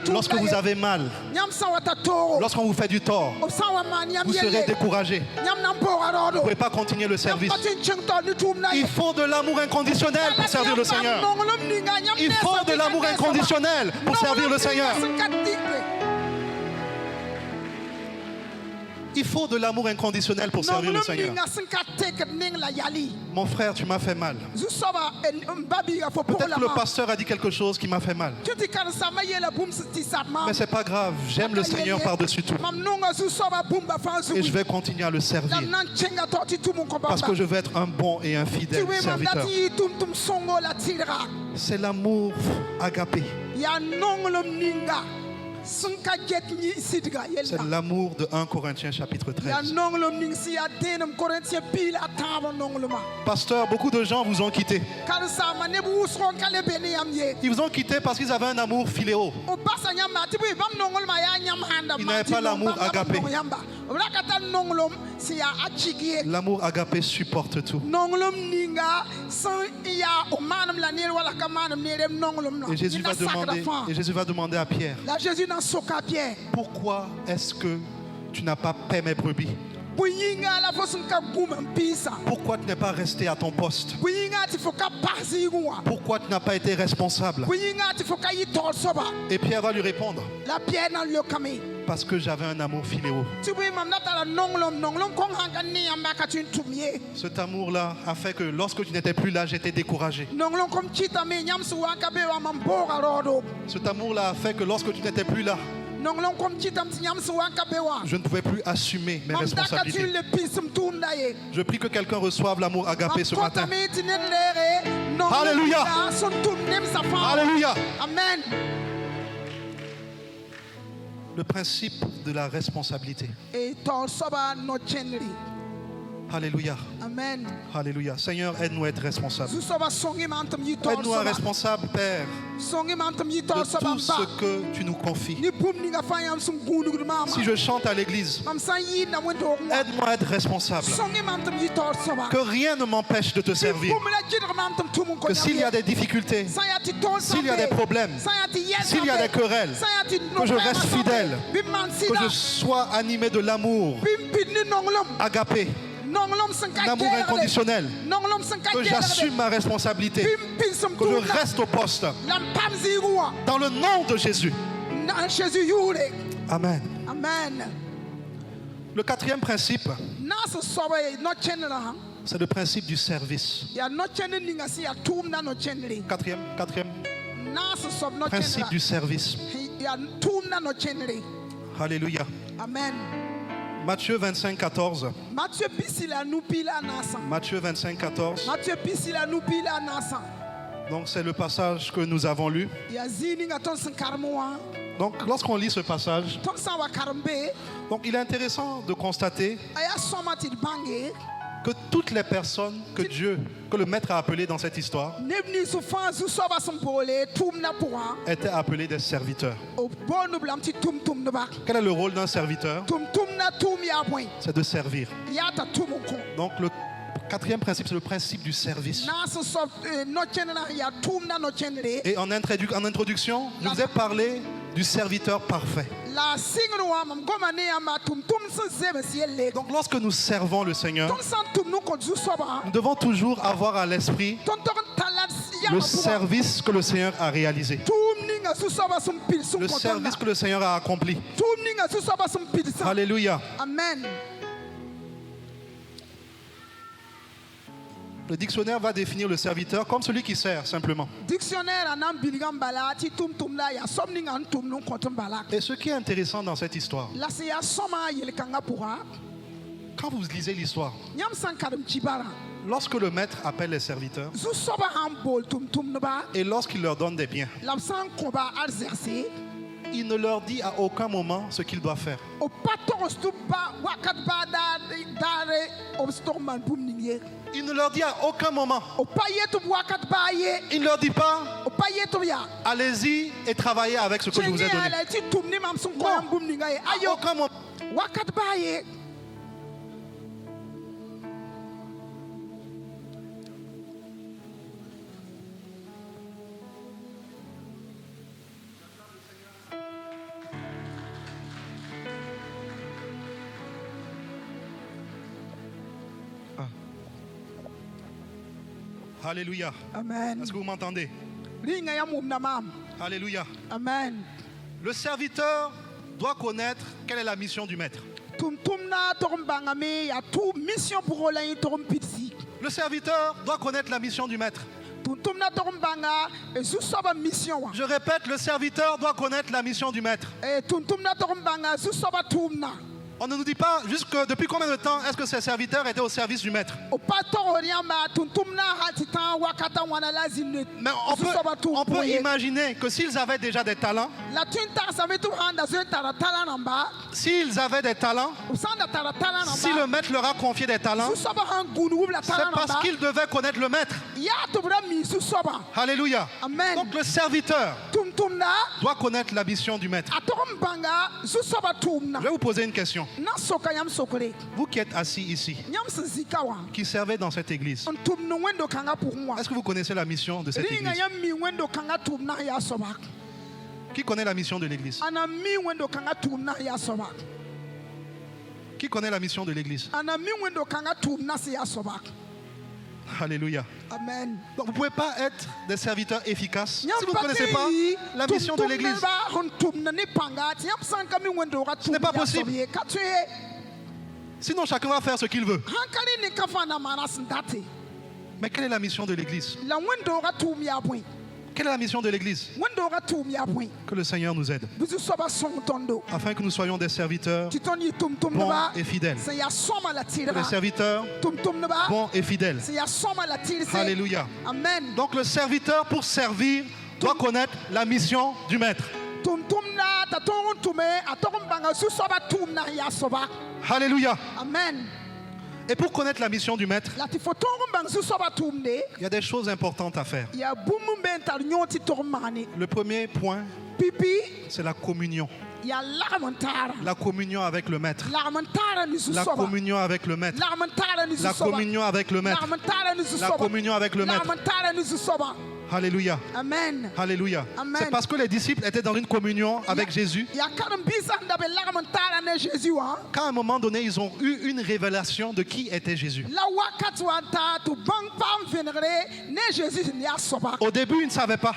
Lorsque vous avez mal, lorsqu'on vous fait du tort, vous serez découragé. Vous ne pouvez pas continuer le service. Il faut de l'amour inconditionnel pour servir le Seigneur. Il faut de l'amour inconditionnel pour servir le Seigneur. Il faut de l'amour inconditionnel pour servir le Seigneur. Mon frère, tu m'as fait mal. Peut-être que le pasteur a dit quelque chose qui m'a fait mal. Mais c'est pas grave, j'aime le Seigneur par-dessus tout. Et je vais continuer à le servir. Parce que je veux être un bon et un fidèle serviteur. C'est l'amour agapé. C'est l'amour de 1 Corinthiens chapitre 13. Pasteur, beaucoup de gens vous ont quitté. Ils vous ont quitté parce qu'ils avaient un amour philéo. Ils n'avaient pas l'amour agapé. L'amour agapé supporte tout. Et Jésus va demander à Pierre, pourquoi est-ce que tu n'as pas paix mes brebis? Pourquoi tu n'es pas resté à ton poste? Pourquoi tu n'as pas été responsable? Et Pierre va lui répondre, Parce que j'avais un amour philéo. Cet amour-là a fait que lorsque tu n'étais plus là, j'étais découragé. Cet amour-là a fait que lorsque tu n'étais plus là, je ne pouvais plus assumer mes responsabilités. Je prie que quelqu'un reçoive l'amour agapé ce matin. Alléluia. Alléluia. Amen. Le principe de la responsabilité. Alléluia. Amen. Alléluia. Seigneur, aide-nous à être responsables. Aide-nous à être responsables, Père, de tout ce que tu nous confies. Si je chante à l'église, aide-moi à être responsable. Que rien ne m'empêche de te servir. Que s'il y a des difficultés, s'il y a des problèmes, s'il y a des querelles, que je reste fidèle, que je sois animé de l'amour agapé, l'amour inconditionnel, que j'assume ma responsabilité, que je reste au poste. Dans le nom de Jésus. Amen. Amen. Le quatrième principe, c'est le principe du service. Quatrième principe du service. Alléluia. Amen. Matthieu 25, 14. Matthieu 25, 14. Donc c'est le passage que nous avons lu. Donc lorsqu'on lit ce passage, donc il est intéressant de constater que toutes les personnes que le maître a appelées dans cette histoire étaient appelées des serviteurs. Quel est le rôle d'un serviteur? C'est de servir. Donc le quatrième principe, c'est le principe du service. Et en introduction, je vous ai parlé du serviteur parfait. Donc lorsque nous servons le Seigneur, nous devons toujours avoir à l'esprit le service que le Seigneur a réalisé, le service que le Seigneur a accompli. Alléluia. Amen. Le dictionnaire va définir le serviteur comme celui qui sert simplement. Et ce qui est intéressant dans cette histoire, quand vous lisez l'histoire, lorsque le maître appelle les serviteurs et lorsqu'il leur donne des biens, il ne leur dit à aucun moment ce qu'ils doivent faire. Il ne leur dit à aucun moment. Il ne leur dit pas allez-y et travaillez avec ce que je vous ai donné. Non, à aucun moment. Alléluia. Amen. Est-ce que vous m'entendez? Alléluia. Amen. Le serviteur doit connaître quelle est la mission du maître. Le serviteur doit connaître la mission du maître. Je répète, le serviteur doit connaître la mission du maître. On ne nous dit pas juste que depuis combien de temps est-ce que ces serviteurs étaient au service du maître. Mais on peut imaginer que s'ils avaient déjà des talents, s'ils avaient des talents, si le maître leur a confié des talents, c'est parce qu'ils devaient connaître le maître. Alléluia. Amen. Donc le serviteur doit connaître la mission du maître. Je vais vous poser une question. Vous qui êtes assis ici, qui servez dans cette église, est-ce que vous connaissez la mission de cette église? Qui connaît la mission de l'église? Qui connaît la mission de l'église? Alléluia. Amen. Donc vous ne pouvez pas être des serviteurs efficaces si vous ne connaissez pas la mission de l'Église. Ce n'est pas possible. Sinon chacun va faire ce qu'il veut. Mais quelle est la mission de l'Église? Quelle est la mission de l'Église? Que le Seigneur nous aide afin que nous soyons des serviteurs bons et fidèles. Que les serviteurs bons et fidèles. Alléluia. Amen. Donc le serviteur, pour servir, doit connaître la mission du maître. Alléluia. Amen. Et pour connaître la mission du maître, il y a des choses importantes à faire. Le premier point, c'est la communion. La communion avec le maître. La communion avec le maître. La communion avec le maître. La communion avec le maître. Alléluia. Amen. Alléluia. C'est parce que les disciples étaient dans une communion avec Jésus qu'à un moment donné, ils ont eu une révélation de qui était Jésus. Au début, ils ne savaient pas.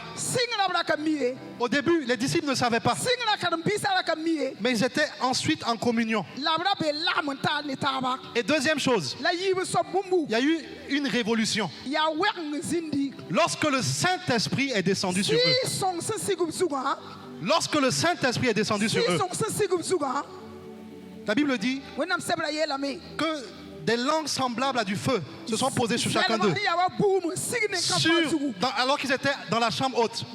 Au début, les disciples ne savaient pas. Mais ils étaient ensuite en communion. Et deuxième chose, il y a eu une révolution. Lorsque le Saint-Esprit est descendu sur eux. Lorsque le Saint-Esprit est descendu sur eux. La Bible dit que des langues semblables à du feu se sont posées sur chacun d'eux. Alors qu'ils étaient dans la chambre haute.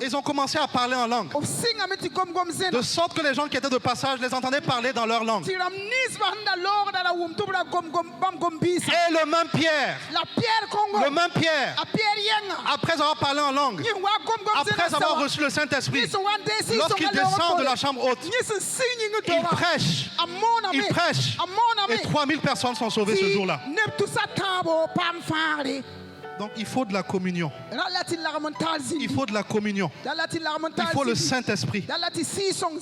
Ils ont commencé à parler en langue. De sorte que les gens qui étaient de passage les entendaient parler dans leur langue. Et le même Pierre, après avoir parlé en langue, après avoir reçu le Saint-Esprit, lorsqu'il descend de la chambre haute, il prêche. Et 3000 personnes sont sauvées ce jour-là. Donc il faut de la communion. Il faut de la communion. Il faut le Saint-Esprit.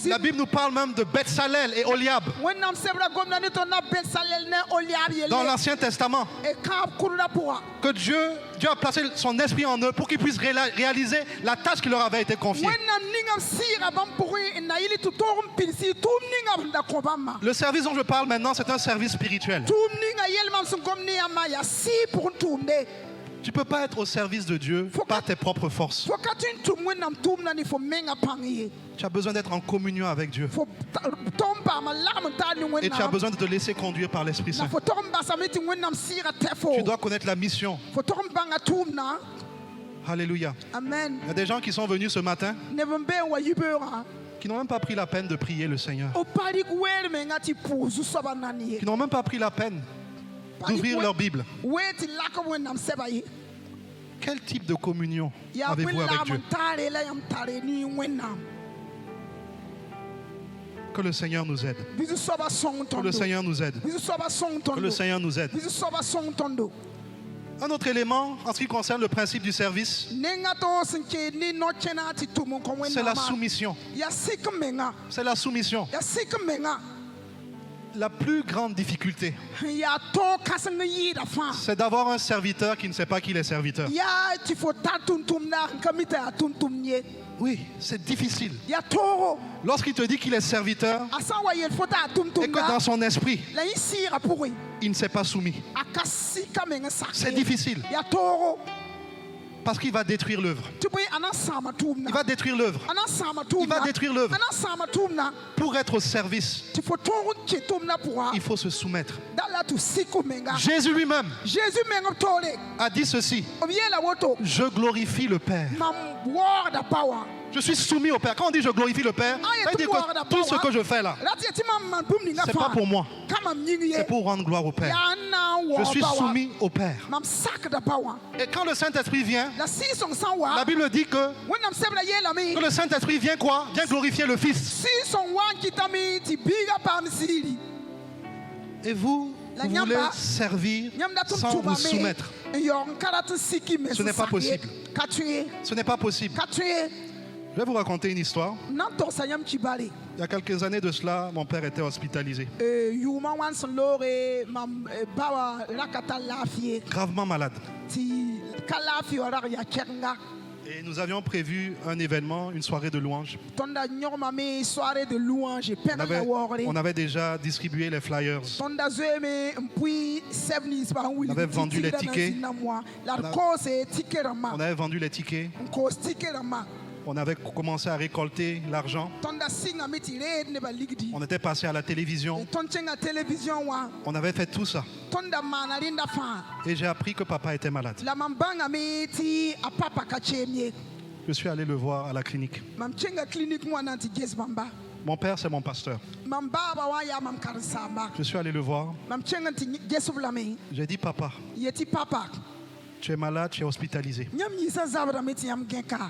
La Bible nous parle même de Betsalel et Oliab dans l'Ancien Testament. Que Dieu a placé son esprit en eux pour qu'ils puissent réaliser la tâche qui leur avait été confiée. Le service dont je parle maintenant, c'est un service spirituel. Tu ne peux pas être au service de Dieu par tes propres forces. Tu as besoin d'être en communion avec Dieu. Et tu as besoin de te laisser conduire par l'Esprit Saint. Tu dois connaître la mission. Alléluia. Amen. Il y a des gens qui sont venus ce matin qui n'ont même pas pris la peine de prier le Seigneur. Qui n'ont même pas pris la peine d'ouvrir leur Bible. Quel type de communion avez-vous avec Dieu? Que le Seigneur nous aide. Que le Seigneur nous aide. Que le Seigneur nous aide. Un autre élément en ce qui concerne le principe du service, c'est la soumission. C'est la soumission. La plus grande difficulté, c'est d'avoir un serviteur qui ne sait pas qu'il est serviteur. Oui, c'est difficile. Lorsqu'il te dit qu'il est serviteur et que dans son esprit, il ne s'est pas soumis. C'est difficile. Parce qu'il va détruire l'œuvre. Il va détruire l'œuvre. Il va détruire l'œuvre. Pour être au service, il faut se soumettre. Jésus lui-même a dit ceci: je glorifie le Père. Je suis soumis au Père. Quand on dit je glorifie le Père, ça veut dire que tout ce que je fais là, c'est pas pour moi. C'est pour rendre gloire au Père. Je suis soumis au Père. Et quand le Saint-Esprit vient, la Bible dit que le Saint-Esprit vient quoi? Vient glorifier le Fils. Et vous voulez servir sans vous soumettre. Ce n'est pas possible. Ce n'est pas possible. Je vais vous raconter une histoire. Il Il y a quelques années de cela, mon père était hospitalisé. Gravement malade. Et nous avions prévu un événement, une soirée de louange. On avait déjà distribué les flyers. On avait vendu les tickets. On avait vendu les tickets. On avait commencé à récolter l'argent. On était passé à la télévision. On avait fait tout ça. Et j'ai appris que papa était malade. Je suis allé le voir à la clinique. Mon père, c'est mon pasteur. Je suis allé le voir. J'ai dit, papa, tu es malade, tu es hospitalisé.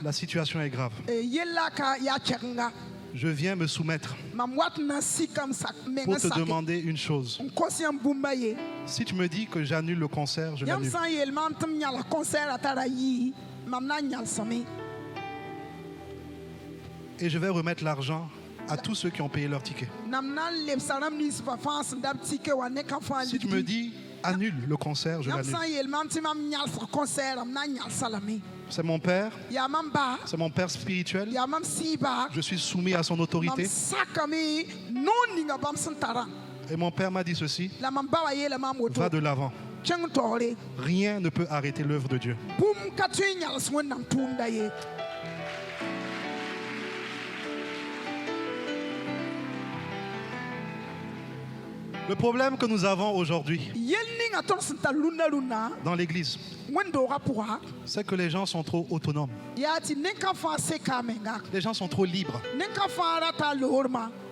La situation est grave. Je viens me soumettre pour te demander une chose. Si tu me dis que j'annule le concert, je l'annule. Et je vais remettre l'argent à tous ceux qui ont payé leur ticket. Si tu me dis annule le concert, je l'annule. C'est mon père. C'est mon père spirituel. Je suis soumis à son autorité. Et mon père m'a dit ceci. Va de l'avant. Rien ne peut arrêter l'œuvre de Dieu. Le problème que nous avons aujourd'hui dans l'église, c'est que les gens sont trop autonomes. Les gens sont trop libres.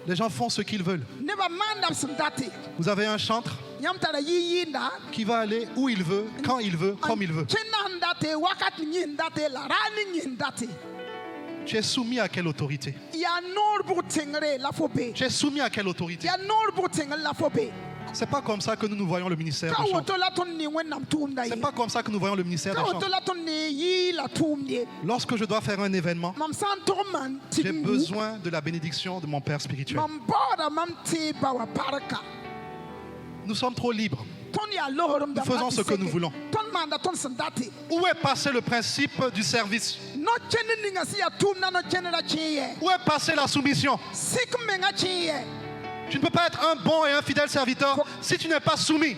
Les gens font ce qu'ils veulent. Vous avez un chantre qui va aller où il veut, quand il veut, comme il veut. Tu es soumis à quelle autorité? Tu es soumis à quelle autorité? C'est pas comme ça que nous voyons le ministère de chant. C'est pas comme ça que nous voyons le ministère de chant. Lorsque je dois faire un événement, j'ai besoin de la bénédiction de mon Père spirituel. Nous sommes trop libres. Nous faisons ce que nous voulons. Où est passé le principe du service? Où est passé la soumission? Tu ne peux pas être un bon et un fidèle serviteur si tu n'es pas soumis.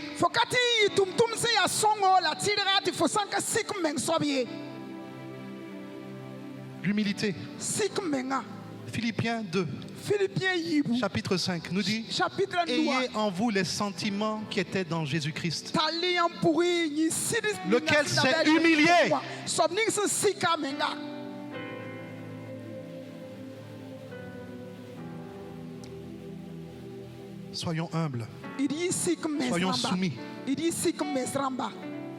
L'humilité. Philippiens 2, chapitre 5, nous dit: ayez en vous les sentiments qui étaient dans Jésus-Christ, lequel s'est humilié. Soyons humbles. Soyons soumis.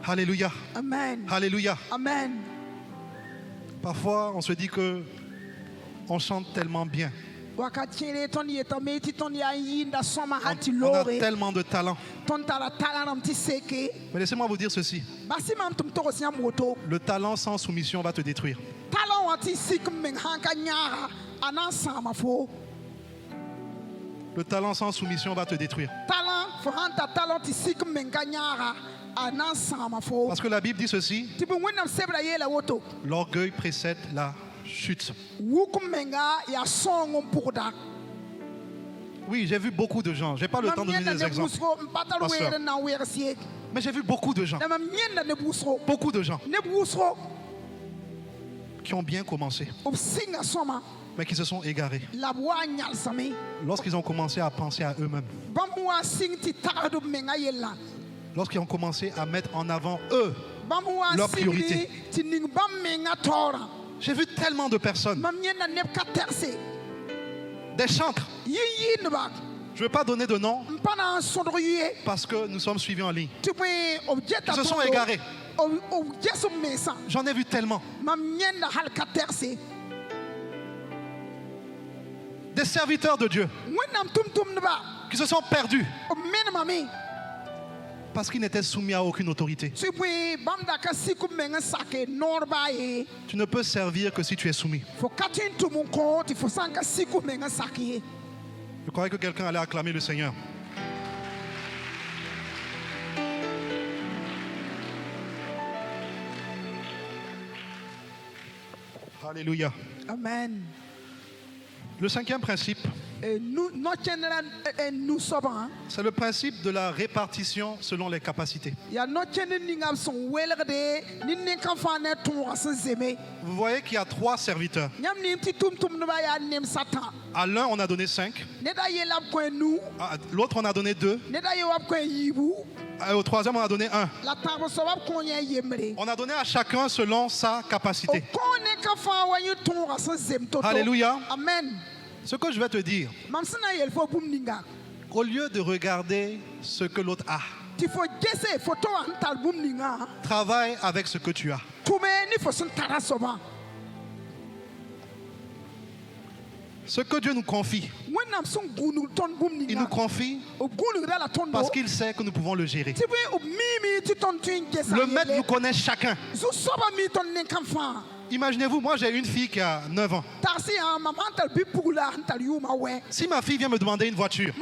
Alléluia. Amen. Alléluia. Amen. Parfois, on se dit que on chante tellement bien. On a tellement de talent. Mais laissez-moi vous dire ceci. Le talent sans soumission va te détruire. Le talent sans soumission va te détruire. Parce que la Bible dit ceci: l'orgueil précède la chute. Oui, j'ai vu beaucoup de gens. Je n'ai pas le temps de donner des exemples, pasteur. Mais j'ai vu beaucoup de gens qui ont bien commencé, mais qui se sont égarés lorsqu'ils ont commencé à penser à eux-mêmes, lorsqu'ils ont commencé à mettre en avant eux leur priorité. J'ai vu tellement de personnes, des chantres. Je ne veux pas donner de nom parce que nous sommes suivis en ligne. Ils se sont égarés. J'en ai vu tellement. Des serviteurs de Dieu qui se sont perdus parce qu'ils n'étaient soumis à aucune autorité. Tu ne peux servir que si tu es soumis. Je croyais que quelqu'un allait acclamer le Seigneur. Alléluia. Amen. Le cinquième principe, c'est le principe de la répartition selon les capacités. Vous voyez qu'il y a 3 serviteurs. À l'un, on a donné 5. À l'autre, on a donné 2. Et au troisième, on a donné 1. On a donné à chacun selon sa capacité. Alléluia. Amen. Ce que je vais te dire, au lieu de regarder ce que l'autre a, travaille avec ce que tu as. Ce que Dieu nous confie, il nous confie parce qu'il sait que nous pouvons le gérer. Le maître nous connaît chacun. Imaginez-vous, moi j'ai une fille qui a 9 ans. Si ma fille vient me demander une voiture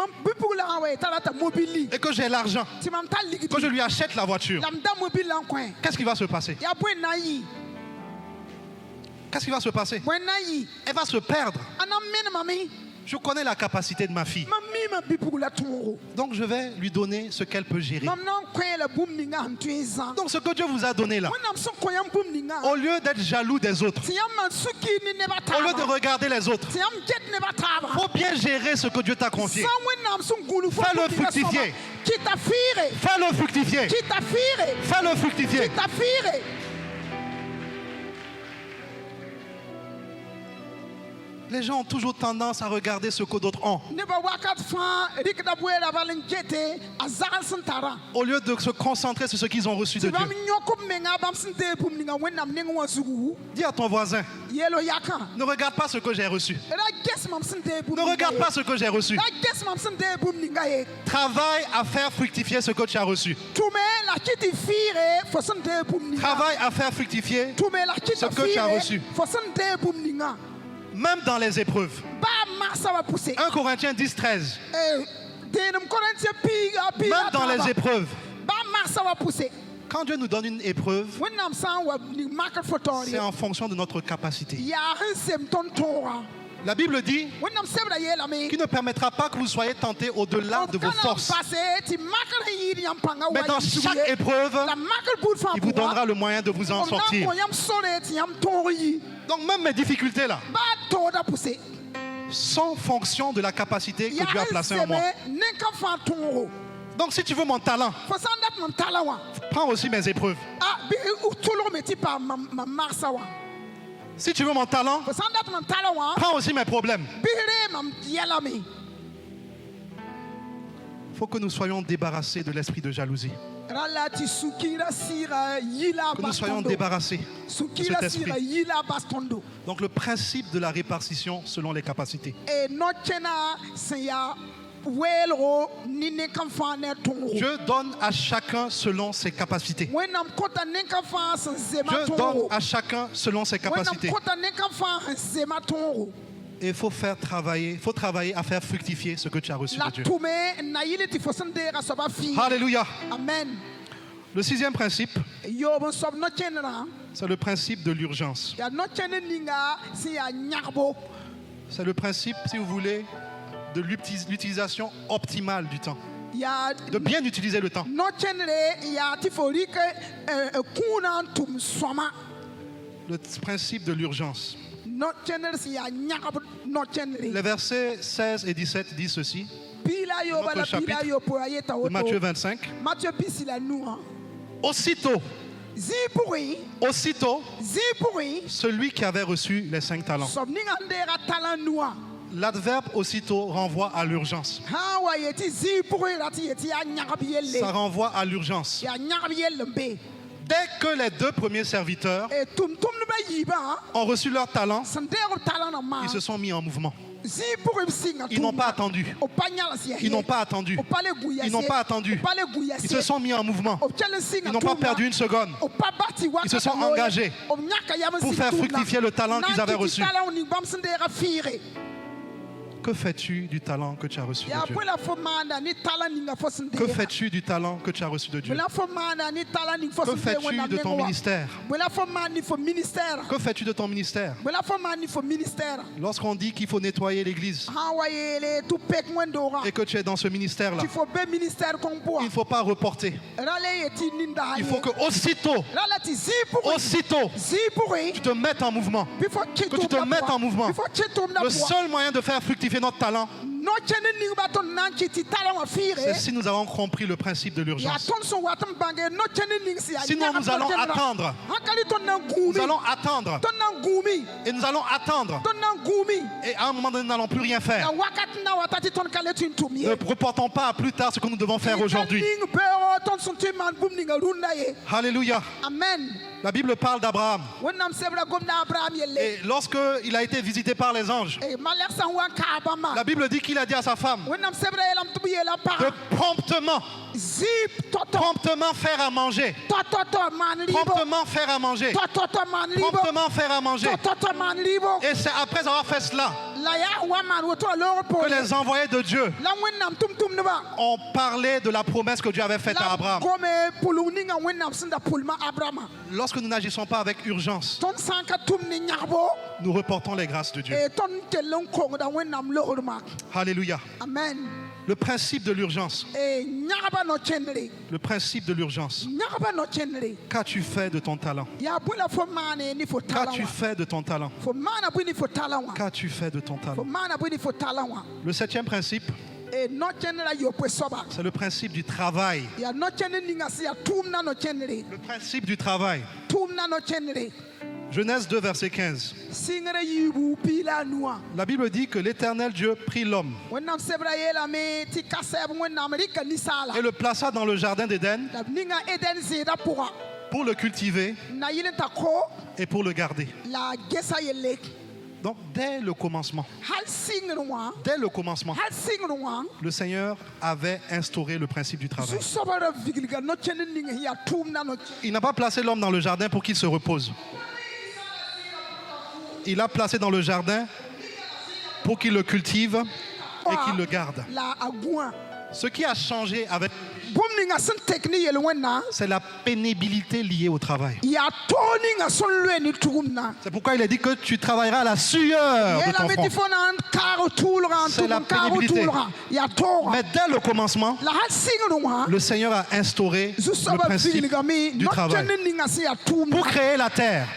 et que j'ai l'argent, que je lui achète la voiture, qu'est-ce qui va se passer? Qu'est-ce qui va se passer? Elle va se perdre. Je connais la capacité de ma fille. Donc je vais lui donner ce qu'elle peut gérer. Donc ce que Dieu vous a donné là, au lieu d'être jaloux des autres, au lieu de regarder les autres, il faut bien gérer ce que Dieu t'a confié. Fais-le fructifier. Fais-le fructifier. Fais-le fructifier. Les gens ont toujours tendance à regarder ce que d'autres ont. Au lieu de se concentrer sur ce qu'ils ont reçu de Dieu. Dis à ton voisin, ne regarde pas ce que j'ai reçu. Ne regarde pas ce que j'ai reçu. Travaille à faire fructifier ce que tu as reçu. Travaille à faire fructifier ce que tu as reçu. Même dans les épreuves. 1 Corinthiens 10, 13. Même dans les épreuves. Quand Dieu nous donne une épreuve, c'est en fonction de notre capacité. La Bible dit qu'il ne permettra pas que vous soyez tentés au-delà de vos forces. Mais dans chaque épreuve, il vous donnera le moyen de vous en sortir. Donc même mes difficultés là sont fonction de la capacité que Dieu a placée en moi. Donc si tu veux mon talent, prends aussi mes épreuves. Si tu veux mon talent, prends aussi mes problèmes. Il faut que nous soyons débarrassés de l'esprit de jalousie. Que nous soyons débarrassés de cet esprit. Donc le principe de la répartition selon les capacités. Dieu donne à chacun selon ses capacités. Dieu donne à chacun selon ses capacités. Et il faut travailler à faire fructifier ce que tu as reçu de Dieu. Alléluia. Amen. Le 6e principe, c'est le principe de l'urgence. C'est le principe, si vous voulez, de l'utilisation optimale du temps. De bien utiliser le temps. Le principe de l'urgence. Les versets 16 et 17 disent ceci. Notre chapitre de Matthieu 25. Aussitôt, celui qui avait reçu les 5 talents. L'adverbe aussitôt renvoie à l'urgence. Ça renvoie à l'urgence. Dès que les 2 premiers serviteurs ont reçu leur talent, ils se sont mis en mouvement. Ils n'ont pas attendu. Ils n'ont pas attendu. Ils n'ont pas attendu. Ils se sont mis en mouvement. Ils n'ont pas perdu une seconde. Ils se sont engagés pour faire fructifier le talent qu'ils avaient reçu. Que fais-tu du talent que tu as reçu de Dieu? Que fais-tu du talent que tu as reçu de Dieu? Que fais-tu de ton ministère? Que fais-tu de ton ministère? Lorsqu'on dit qu'il faut nettoyer l'église et que tu es dans ce ministère-là, il ne faut pas reporter. Il faut que aussitôt, tu te mettes en mouvement. Que tu te mettes en mouvement. Le seul moyen de faire fructifier notre talent, c'est si nous avons compris le principe de l'urgence. Sinon, nous allons attendre. Nous allons attendre. Et nous allons attendre. Et à un moment donné, nous n'allons plus rien faire. Ne reportons pas à plus tard ce que nous devons faire aujourd'hui. Alléluia. Amen. La Bible parle d'Abraham. Et lorsqu'il a été visité par les anges, la Bible dit qu'il a dit à sa femme de promptement faire à manger. Promptement faire à manger. Promptement faire à manger. Et c'est après avoir fait cela que les envoyés de Dieu ont parlé de la promesse que Dieu avait faite à Abraham. Lorsque nous n'agissons pas avec urgence, nous reportons les grâces de Dieu. Alléluia. Amen. Le principe de l'urgence. Le principe de l'urgence. Qu'as-tu fait de ton talent? Qu'as-tu fait de ton talent? Qu'as-tu fait de ton talent? Le 7e principe, c'est le principe du travail. Le principe du travail. Genèse 2, verset 15. La Bible dit que l'Éternel Dieu prit l'homme et le plaça dans le jardin d'Éden pour le cultiver et pour le garder. Donc, dès le commencement, le Seigneur avait instauré le principe du travail. Il n'a pas placé l'homme dans le jardin pour qu'il se repose. Il l'a placé dans le jardin pour qu'il le cultive et qu'il le garde. Ce qui a changé avec, c'est la pénibilité liée au travail. C'est pourquoi il a dit que tu travailleras à la sueur de ton front. C'est la pénibilité. Mais dès le commencement, le Seigneur a instauré le principe du travail. Pour créer la terre,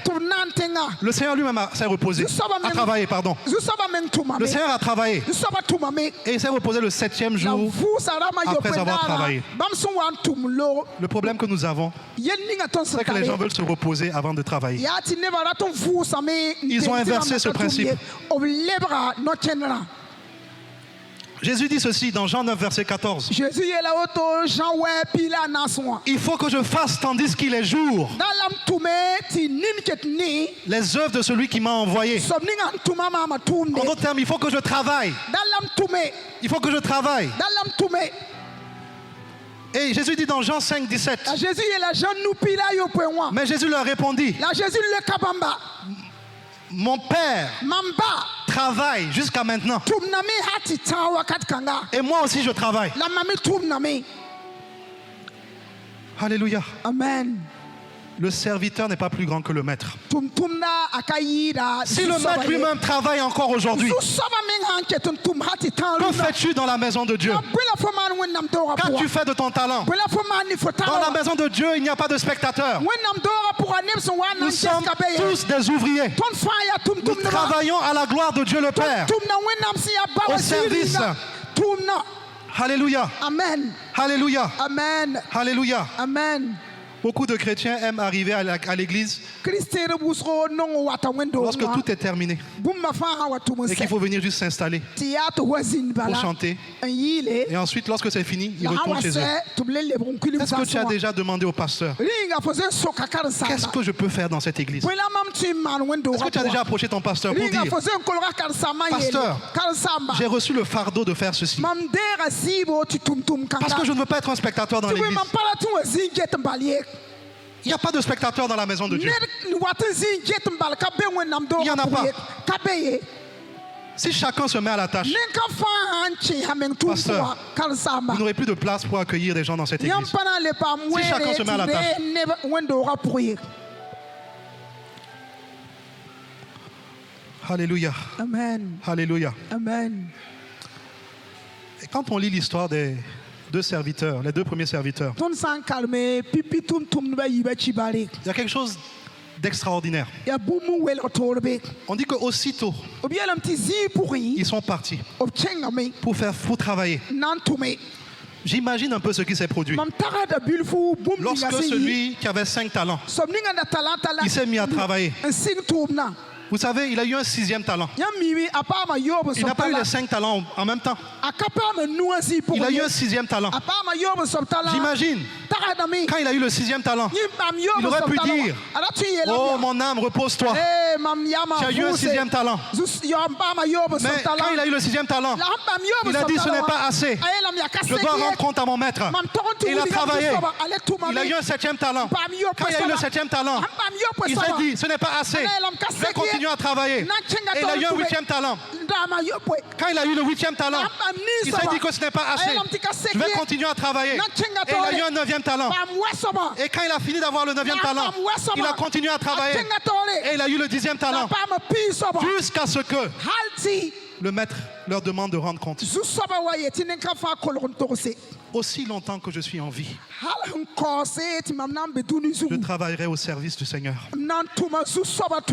le Seigneur lui-même s'est reposé, a travaillé, pardon. Le Seigneur a travaillé et il s'est reposé le 7e jour après avoir travaillé. Le problème que nous avons, c'est que les gens veulent se reposer avant de travailler. Ils ont inversé ce principe. Jésus dit ceci dans Jean 9, verset 14. Il faut que je fasse tandis qu'il est jour les œuvres de celui qui m'a envoyé. En d'autres termes, il faut que je travaille. Il faut que je travaille. Et Jésus dit dans Jean 5, 17. Mais Jésus leur répondit: mon Père travaille jusqu'à maintenant. Et moi aussi je travaille. Alléluia. Amen. Le serviteur n'est pas plus grand que le maître. Si le maître lui-même travaille encore aujourd'hui, que fais-tu dans la maison de Dieu? Qu'as-tu fait de ton talent? Dans la maison de Dieu, il n'y a pas de spectateurs. Nous sommes tous des ouvriers. Nous travaillons à la gloire de Dieu le Père, au service. Alléluia. Amen. Alléluia. Amen. Alléluia. Amen. Beaucoup de chrétiens aiment arriver à l'église lorsque tout est terminé et qu'il faut venir juste s'installer pour chanter. Et ensuite, lorsque c'est fini, ils retournent chez eux. Est-ce que tu as déjà demandé au pasteur: qu'est-ce que je peux faire dans cette église? Est-ce que tu as déjà approché ton pasteur pour dire: pasteur, j'ai reçu le fardeau de faire ceci, parce que je ne veux pas être un spectateur dans l'église. Il n'y a pas de spectateur dans la maison de Dieu. Il n'y en a pas. Si chacun se met à la tâche, pasteur, vous n'aurez plus de place pour accueillir des gens dans cette église. Si chacun se met à la tâche. Alléluia. Amen. Alléluia. Amen. Et quand on lit l'histoire des deux serviteurs, les deux premiers serviteurs, il y a quelque chose d'extraordinaire. On dit qu'aussitôt, ils sont partis pour travailler. J'imagine un peu ce qui s'est produit. Lorsque celui qui avait 5 talents, il s'est mis à travailler. Vous savez, il a eu un 6e talent. Il n'a pas eu les 5 talents en même temps. Il a eu un 6e talent. J'imagine, quand il a eu le 6e talent, il aurait pu dire, oh mon âme, repose-toi. Tu as eu un 6e talent. Mais quand il a eu le 6e talent, il a dit, ce n'est pas assez. Je dois rendre compte à mon maître. Il a travaillé. Il a eu un 7e talent. Quand il a eu le 7e talent, il s'est dit, ce n'est pas assez. Je vais continuer à travailler. Et il a eu un 8e talent. Quand il a eu le 8e talent, il s'est dit que ce n'est pas assez. Je vais continuer à travailler. Et il a eu un 9e talent. Et quand il a fini d'avoir le 9e talent, il a continué à travailler. Et il a eu le 10e talent. Jusqu'à ce que le maître leur demande de rendre compte. Aussi longtemps que je suis en vie, je travaillerai au service du Seigneur.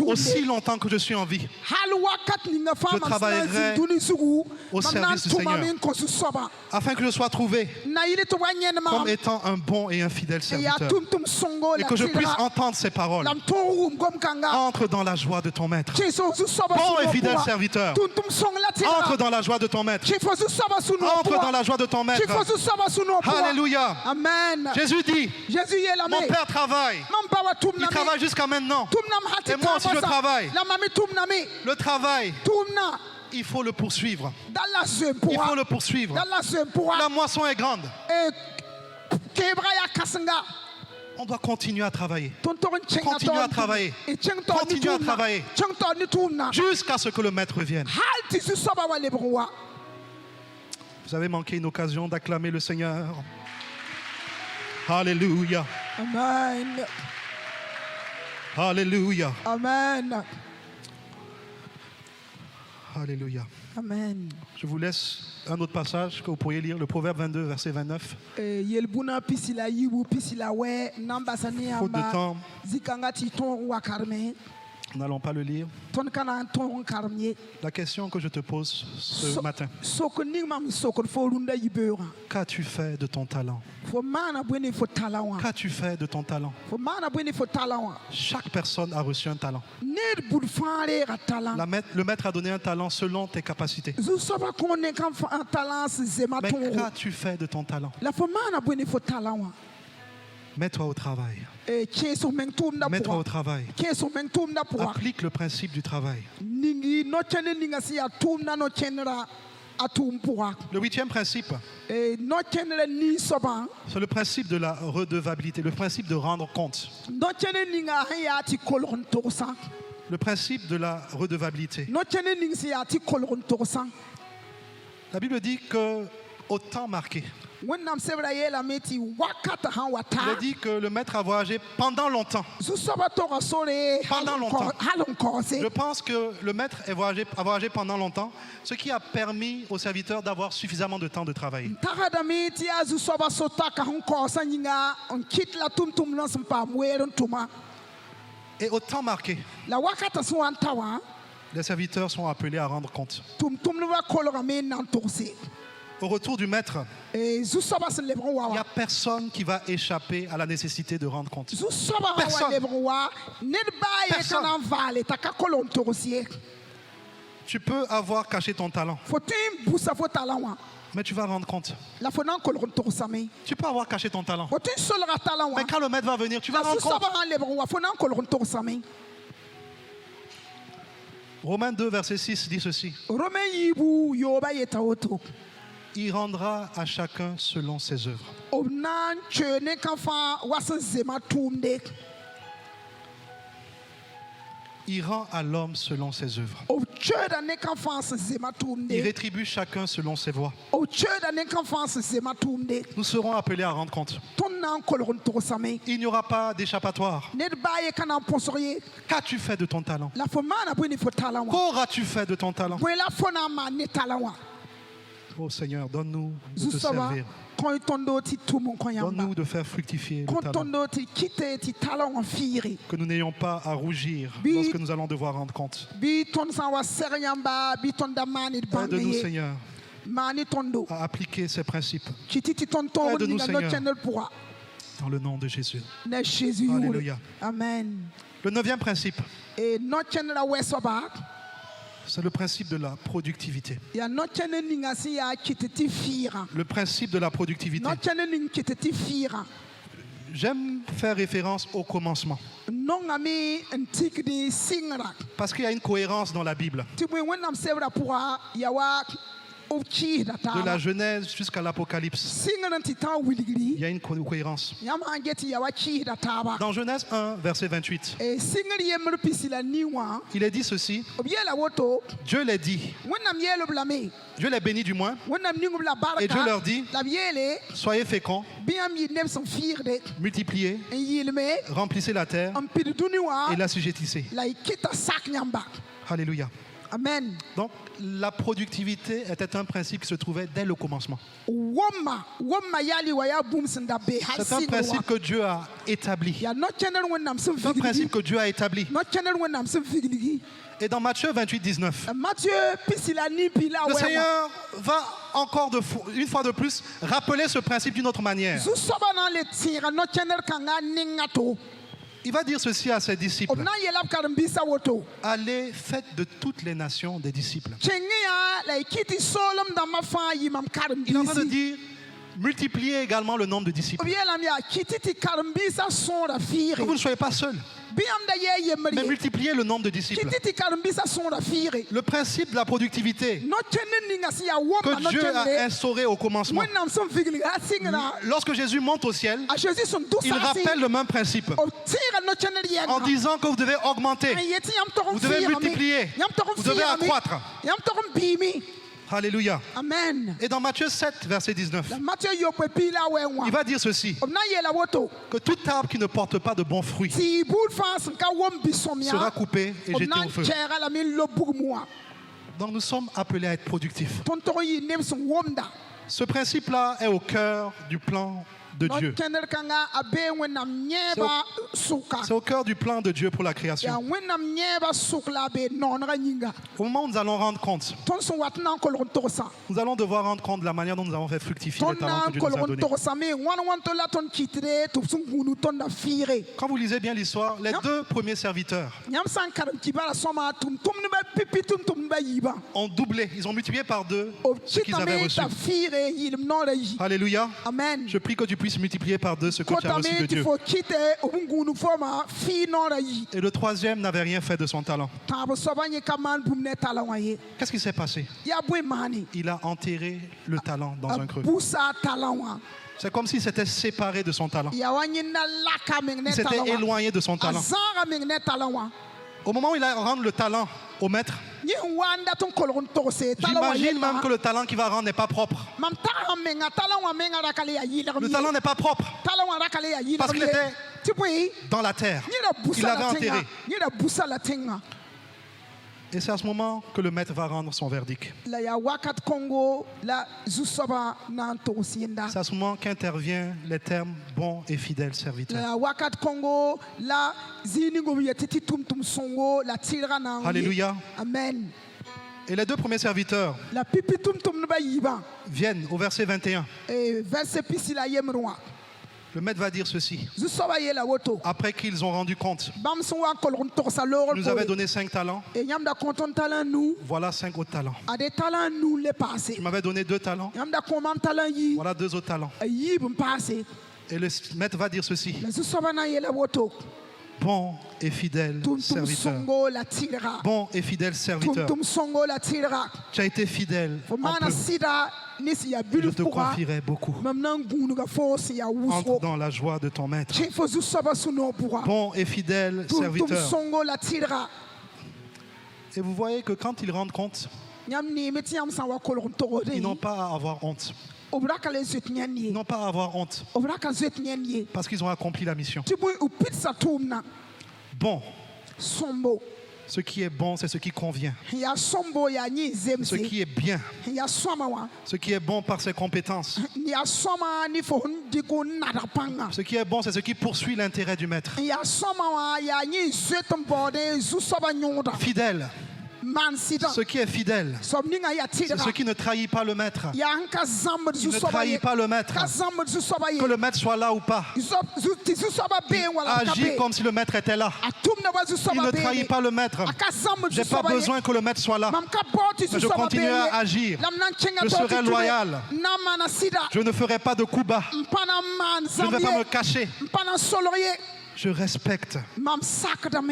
Aussi longtemps que je suis en vie, je travaillerai au service du Seigneur, afin que je sois trouvé comme étant un bon et un fidèle serviteur, et que je puisse entendre ces paroles. Entre dans la joie de ton maître. Bon et fidèle serviteur, entre dans la joie de ton maître. Entre dans la joie de ton maître. Alléluia. Amen. Jésus dit, mon Père travaille. Il travaille jusqu'à maintenant. Et moi aussi je travaille. Le travail, il faut le poursuivre. Il faut le poursuivre. La moisson est grande. On doit continuer à travailler. Continuer à travailler. Continuer à travailler. Jusqu'à ce que le maître vienne. Vous avez manqué une occasion d'acclamer le Seigneur. Alléluia. Amen. Alléluia. Amen. Alléluia. Amen. Je vous laisse un autre passage que vous pourriez lire, le Proverbe 22, verset 29. Faute de temps, nous n'allons pas le lire. La question que je te pose ce matin, qu'as-tu fait de ton talent? Qu'as-tu fait de ton talent? Chaque personne a reçu un talent. Le maître a donné un talent selon tes capacités. Mais qu'as-tu fait de ton talent? Mets-toi au travail. Mets-toi au travail. Applique le principe du travail. Le 8e principe, c'est le principe de la redevabilité, le principe de rendre compte. Le principe de la redevabilité. La Bible dit que au temps marqué, il a dit que le maître a voyagé pendant longtemps. Pendant longtemps. Je pense que le maître a voyagé pendant longtemps, ce qui a permis aux serviteurs d'avoir suffisamment de temps de travailler. Et au temps marqué, les serviteurs sont appelés à rendre compte. Au retour du maître, il n'y a personne qui va échapper à la nécessité de rendre compte. Personne. Tu peux avoir caché ton talent, mais tu vas rendre compte. Tu peux avoir caché ton talent, mais quand le maître va venir, tu vas rendre compte. Romains 2, verset 6 dit ceci. Il rendra à chacun selon ses œuvres. Il rend à l'homme selon ses œuvres. Il rétribue chacun selon ses voies. Nous serons appelés à rendre compte. Il n'y aura pas d'échappatoire. Qu'as-tu fait de ton talent? Qu'auras-tu fait de ton talent? Oh Seigneur, donne-nous de te servir. Donne-nous de faire fructifier le talent. Que nous n'ayons pas à rougir lorsque nous allons devoir rendre compte. Aide-nous, Seigneur, à appliquer ces principes. Aide-nous, Seigneur, dans le nom de Jésus. Alléluia. Amen. Le 9e principe, c'est le principe de la productivité. Le principe de la productivité. J'aime faire référence au commencement. Parce qu'il y a une cohérence dans la Bible. De la Genèse jusqu'à l'Apocalypse, il y a une cohérence. Dans Genèse 1, verset 28, il est dit ceci. Dieu l'a dit. Dieu les bénit du moins. Et Dieu leur dit, soyez féconds, multipliez, remplissez la terre et l'assujettissez. Alléluia. Amen. Donc, la productivité était un principe qui se trouvait dès le commencement. C'est un principe que Dieu a établi. C'est un principe que Dieu a établi. Et dans Matthieu 28, 19, le Seigneur va encore une fois de plus rappeler ce principe d'une autre manière. Il va dire ceci à ses disciples. Allez, faites de toutes les nations des disciples. Il est en train de dire, multipliez également le nombre de disciples. Que vous ne soyez pas seuls, mais multipliez le nombre de disciples. Le principe de la productivité que Dieu a instauré au commencement. Lorsque Jésus monte au ciel, il rappelle le même principe en disant que vous devez augmenter, vous devez multiplier, vous devez accroître. Alléluia. Amen. Et dans Matthieu 7, verset 19, il va dire ceci, que tout arbre qui ne porte pas de bons fruits sera coupé et jeté au feu. Donc nous sommes appelés à être productifs. Ce principe-là est au cœur du plan de Dieu. C'est au cœur du plan de Dieu pour la création. Au moment où nous allons rendre compte, nous allons devoir rendre compte de la manière dont nous avons fait fructifier les talents que Dieu nous a donnés. Quand vous lisez bien l'histoire, les deux premiers serviteurs ont doublé, ils ont multiplié par deux ce qu'ils avaient reçu. Alléluia. Amen. Je prie que tu puisses multiplier par deux ce que tu as reçu de Dieu. Et le troisième n'avait rien fait de son talent. Qu'est-ce qui s'est passé? Il a enterré le talent dans un creux. C'est comme s'il s'était séparé de son talent. Il s'était éloigné de son talent. Au moment où il a rendu le talent au maître, j'imagine même que le talent qu'il va rendre n'est pas propre. Le talent n'est pas propre parce qu'il était dans la terre. Il l'avait enterré. Et c'est à ce moment que le maître va rendre son verdict. C'est à ce moment qu'interviennent les termes bon et fidèle serviteur. Alléluia. Amen. Et les deux premiers serviteurs viennent au verset 21. Le maître va dire ceci. Après qu'ils ont rendu compte, nous avait donné 5 talents. Voilà 5 autres talents. Tu m'avais donné 2 talents. Voilà 2 autres talents. Et le maître va dire ceci. Bon et fidèle serviteur. Bon et fidèle serviteur. Tu as été fidèle en peu. Je te confierai beaucoup. Entre dans la joie de ton maître. Bon et fidèle serviteur. Bon et fidèle serviteur. Tu as été fidèle en peu. Je te confierai beaucoup. Entre dans la joie de ton maître. Bon et fidèle serviteur. Bon et fidèle serviteur. Tu as été fidèle en peu. Entre dans la joie de ton maître. Bon et fidèle serviteur. Bon et fidèle serviteur. Tu as été fidèle en peu. Je te confierai beaucoup. Entre dans la joie de ton maître. Et vous voyez que quand ils rendent compte, ils n'ont pas à avoir honte. Ils n'ont pas à avoir honte. Parce qu'ils ont accompli la mission. Bon. Ce qui est bon, c'est ce qui convient. Ce qui est bien. Ce qui est bon par ses compétences. Ce qui est bon, c'est ce qui poursuit l'intérêt du maître. Fidèle. Ce qui est fidèle, c'est ce qui ne trahit pas le maître. Il ne trahit pas le maître. Que le maître soit là ou pas. Il agit comme si le maître était là. Il ne trahit pas le maître. Je n'ai pas besoin que le maître soit là. Mais je continuerai à agir. Je serai loyal. Je ne ferai pas de coups bas. Je ne vais pas me cacher. Je respecte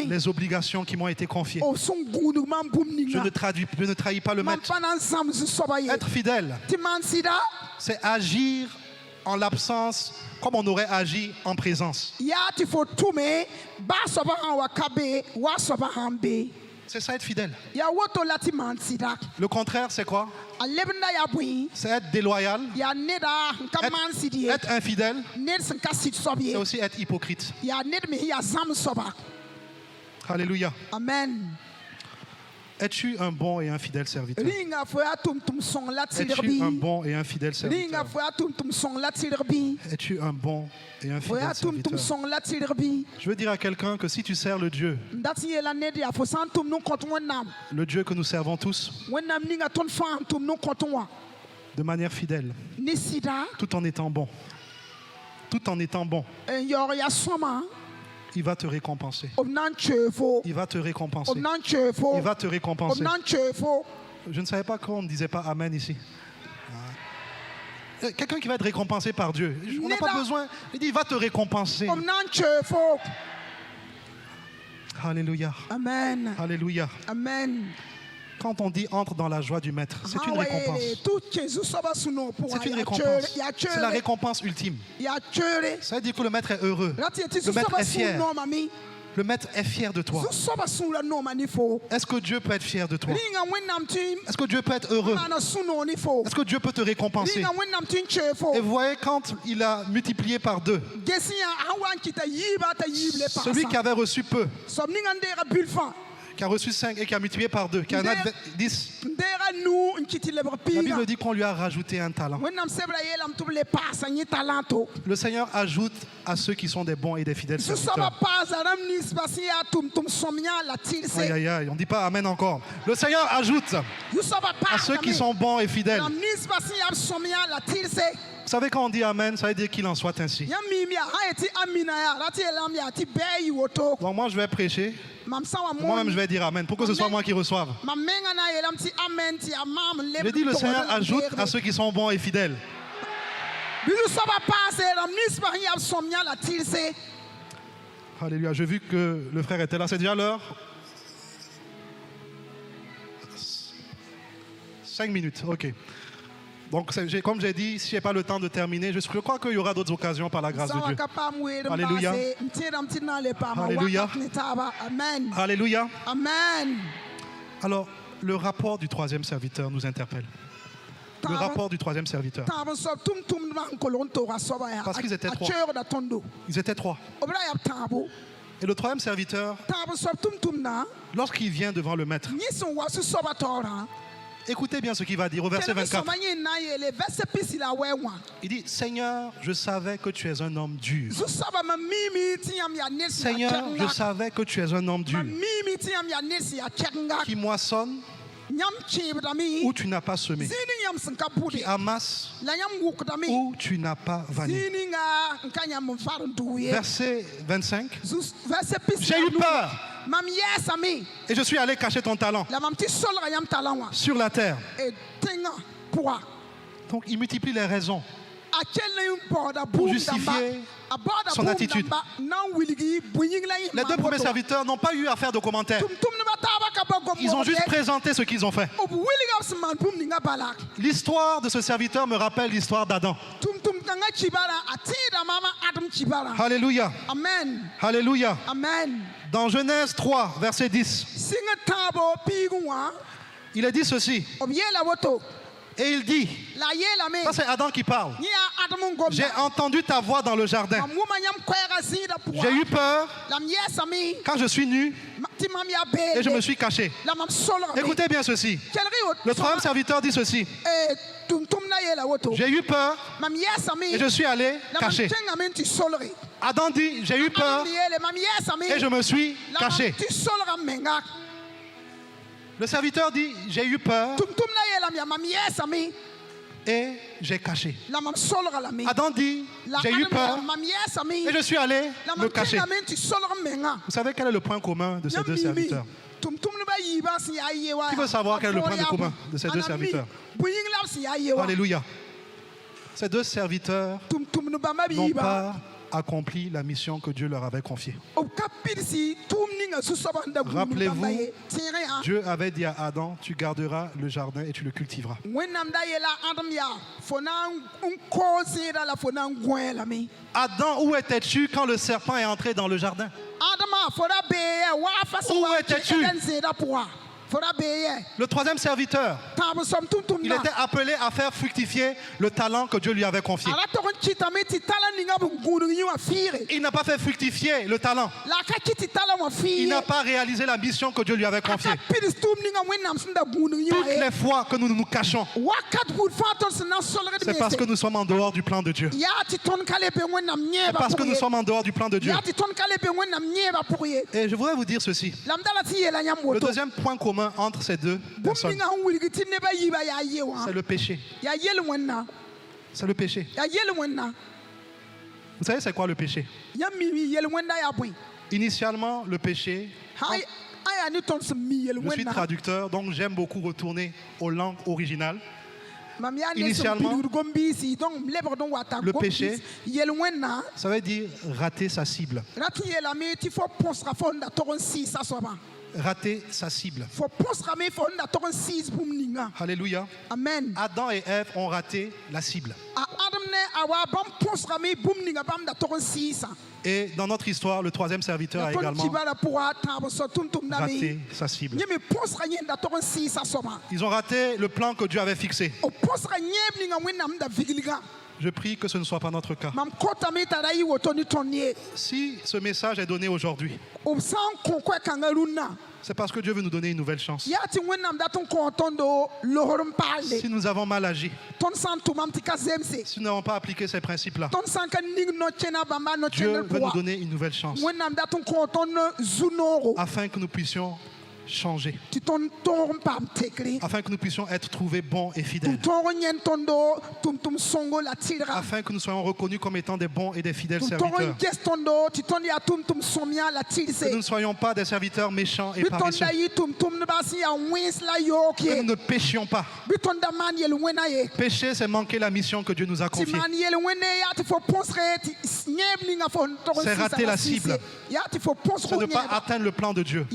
les obligations qui m'ont été confiées. Je ne trahis pas le maître. Être fidèle, c'est agir en l'absence comme on aurait agi en présence. C'est ça être fidèle. Le contraire, c'est quoi? C'est être déloyal. Être infidèle, c'est aussi être hypocrite. Alléluia. Amen. Es-tu un bon et un fidèle serviteur? Es-tu un bon et un fidèle serviteur? Es-tu un bon et un fidèle serviteur? Je veux dire à quelqu'un que si tu sers le Dieu que nous servons tous, de manière fidèle, tout en étant bon, il va te récompenser. Il va te récompenser. Il va te récompenser. Je ne savais pas qu'on ne disait pas Amen ici. Quelqu'un qui va être récompensé par Dieu. On n'a pas besoin. Il dit, il va te récompenser. Alléluia. Amen. Alléluia. Amen. Quand on dit entre dans la joie du maître, c'est une récompense. C'est une récompense. C'est la récompense ultime. Ça veut dire que le maître est heureux. Le maître est fier. Le maître est fier de toi. Est-ce que Dieu peut être fier de toi? Est-ce que Dieu peut être heureux? Est-ce que Dieu peut te récompenser? Et vous voyez, quand il a multiplié par 2, celui qui avait reçu peu, qui a reçu 5 et qui a multiplié par 2, qui en a 10. La Bible dit qu'on lui a rajouté un talent. Le Seigneur ajoute à ceux qui sont des bons et des fidèles serviteurs. Aïe, aïe, aïe, on ne dit pas Amen encore. Le Seigneur ajoute à ceux qui sont bons et fidèles. Vous savez, quand on dit Amen, ça veut dire qu'il en soit ainsi. Donc moi, je vais prêcher. Moi-même, je vais dire Amen pour que ce soit moi qui reçoive. Je dis, le Seigneur ajoute à ceux qui sont bons et fidèles. Alléluia. J'ai vu que le frère était là. C'est déjà l'heure. 5 minutes, ok. Donc, comme j'ai dit, si je n'ai pas le temps de terminer, je crois qu'il y aura d'autres occasions par la grâce de Dieu. Alléluia. Alléluia. Amen. Alléluia. Amen. Alors, le rapport du troisième serviteur nous interpelle. Le rapport du troisième serviteur. Parce qu'ils étaient 3. Ils étaient 3. Et le troisième serviteur, lorsqu'il vient devant le maître, écoutez bien ce qu'il va dire au verset 24. Il dit, Seigneur, je savais que tu es un homme dur. Seigneur, je savais que tu es un homme dur qui moissonne où tu n'as pas semé, qui amasse où tu n'as pas vanné. Verset 25. J'ai eu peur et je suis allé cacher ton talent sur la terre. Donc il multiplie les raisons pour justifier son attitude. Les 2 premiers serviteurs n'ont pas eu à faire de commentaires. Ils ont juste présenté ce qu'ils ont fait. L'histoire de ce serviteur me rappelle l'histoire d'Adam. Alléluia. Amen. Alléluia. Amen. Dans Genèse 3, verset 10, il est dit ceci. Et il dit, ça c'est Adam qui parle. J'ai entendu ta voix dans le jardin. J'ai eu peur quand je suis nu et je me suis caché. Écoutez bien ceci. Le troisième serviteur dit ceci. J'ai eu peur et je suis allé caché. Adam dit, j'ai eu peur et je me suis caché. Le serviteur dit, j'ai eu peur et j'ai caché. Adam dit, j'ai eu peur et je suis allé me cacher. Vous savez quel est le point commun de ces deux serviteurs? Qui veut savoir quel est le point commun de ces deux serviteurs? Alléluia. Ces deux serviteurs n'ont pas accompli la mission que Dieu leur avait confiée. Rappelez-vous, Dieu avait dit à Adam, tu garderas le jardin et tu le cultiveras. Adam, où étais-tu quand le serpent est entré dans le jardin? Où étais-tu? Le troisième serviteur, il était appelé à faire fructifier le talent que Dieu lui avait confié. Il n'a pas fait fructifier le talent. Il n'a pas réalisé la mission que Dieu lui avait confiée. Toutes les fois que nous nous cachons, c'est parce que nous sommes en dehors du plan de Dieu. C'est parce que nous sommes en dehors du plan de Dieu. Et je voudrais vous dire ceci. Le deuxième point commun entre ces deux personnes, c'est le péché. C'est le péché. Vous savez c'est quoi le péché? Initialement, le péché... Je suis traducteur, donc j'aime beaucoup retourner aux langues originales. Initialement, le péché, ça veut dire rater sa cible. Rater sa cible. Alléluia. Amen. Adam et Ève ont raté la cible. Et dans notre histoire, le troisième serviteur a également raté sa cible. Ils ont raté le plan que Dieu avait fixé. Je prie que ce ne soit pas notre cas. Si ce message est donné aujourd'hui, c'est parce que Dieu veut nous donner une nouvelle chance. Si nous avons mal agi, si nous n'avons pas appliqué ces principes-là, Dieu veut nous donner une nouvelle chance afin que nous puissions changer, afin que nous puissions être trouvés bons et fidèles, afin que nous soyons reconnus comme étant des bons et des fidèles serviteurs, que nous ne soyons pas des serviteurs méchants et paresseux, que nous ne péchions pas. Pécher, c'est manquer la mission que Dieu nous a confiée, c'est rater la cible, c'est ne pas atteindre le plan de Dieu.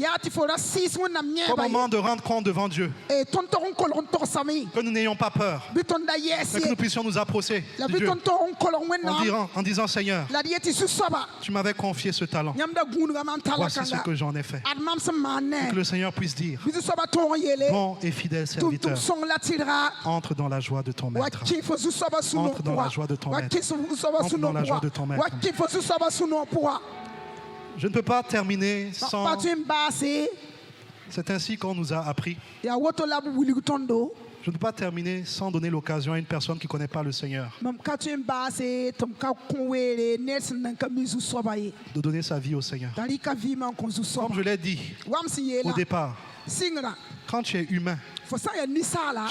Au moment de rendre compte devant Dieu, que nous n'ayons pas peur, mais que nous puissions nous approcher de Dieu en disant Seigneur, tu m'avais confié ce talent, voici ce que j'en ai fait. Et que le Seigneur puisse dire, bon et fidèle serviteur, entre dans la joie de ton maître. Entre dans la joie de ton maître. Entre dans la joie de ton maître. Je ne peux pas terminer sans... C'est ainsi qu'on nous a appris. Je ne peux pas terminer sans donner l'occasion à une personne qui ne connaît pas le Seigneur de donner sa vie au Seigneur. Comme je l'ai dit au départ, quand tu es humain, tu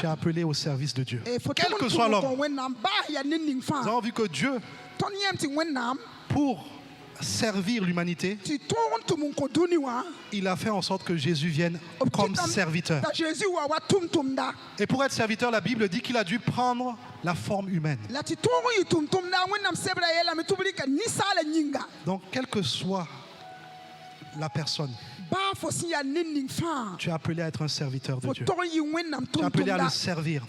es appelé au service de Dieu. Quel que soit l'homme. Nous avons vu que Dieu, pour servir l'humanité, il a fait en sorte que Jésus vienne comme serviteur. Et pour être serviteur, la Bible dit qu'il a dû prendre la forme humaine. Donc, quelle que soit la personne, Tu es appelé à être un serviteur de Dieu. Tu es appelé à le servir.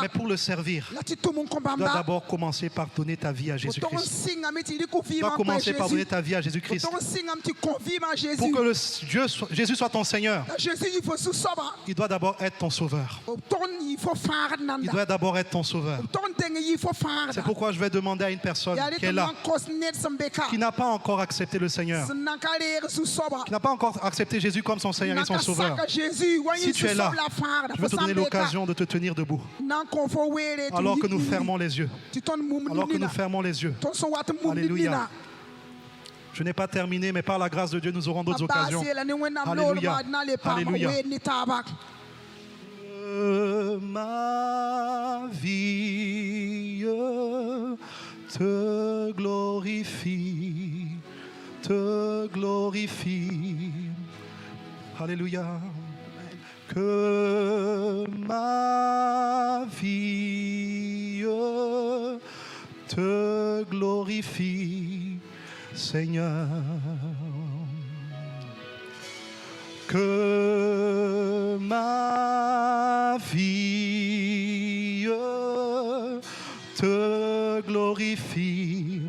Mais pour le servir, tu dois d'abord commencer par donner ta vie à Jésus-Christ. Tu dois commencer par donner ta vie à Jésus-Christ. Pour que Jésus soit ton Seigneur, il doit d'abord être ton sauveur. Il doit d'abord être ton sauveur. C'est pourquoi je vais demander à une personne qui est là, qui n'a pas encore accepté le Seigneur, qui n'a pas encore accepté Jésus comme son Seigneur et son sauveur. Si tu es là, je vais te donner l'occasion de te tenir debout. Alors que nous fermons les yeux. Alors que nous fermons les yeux. Alléluia. Je n'ai pas terminé, mais par la grâce de Dieu, nous aurons d'autres occasions. Alléluia. Alléluia. Ma vie te glorifie, te glorifie. Alléluia. Que ma vie te glorifie, Seigneur. Que ma vie te glorifie,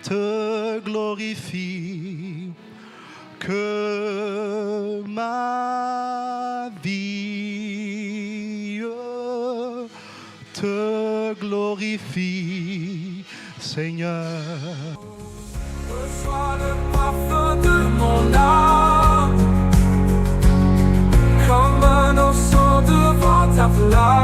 te glorifie. Que ma vie te glorifie, Seigneur. Reçois le parfum de mon âme, comme un encens devant ta place.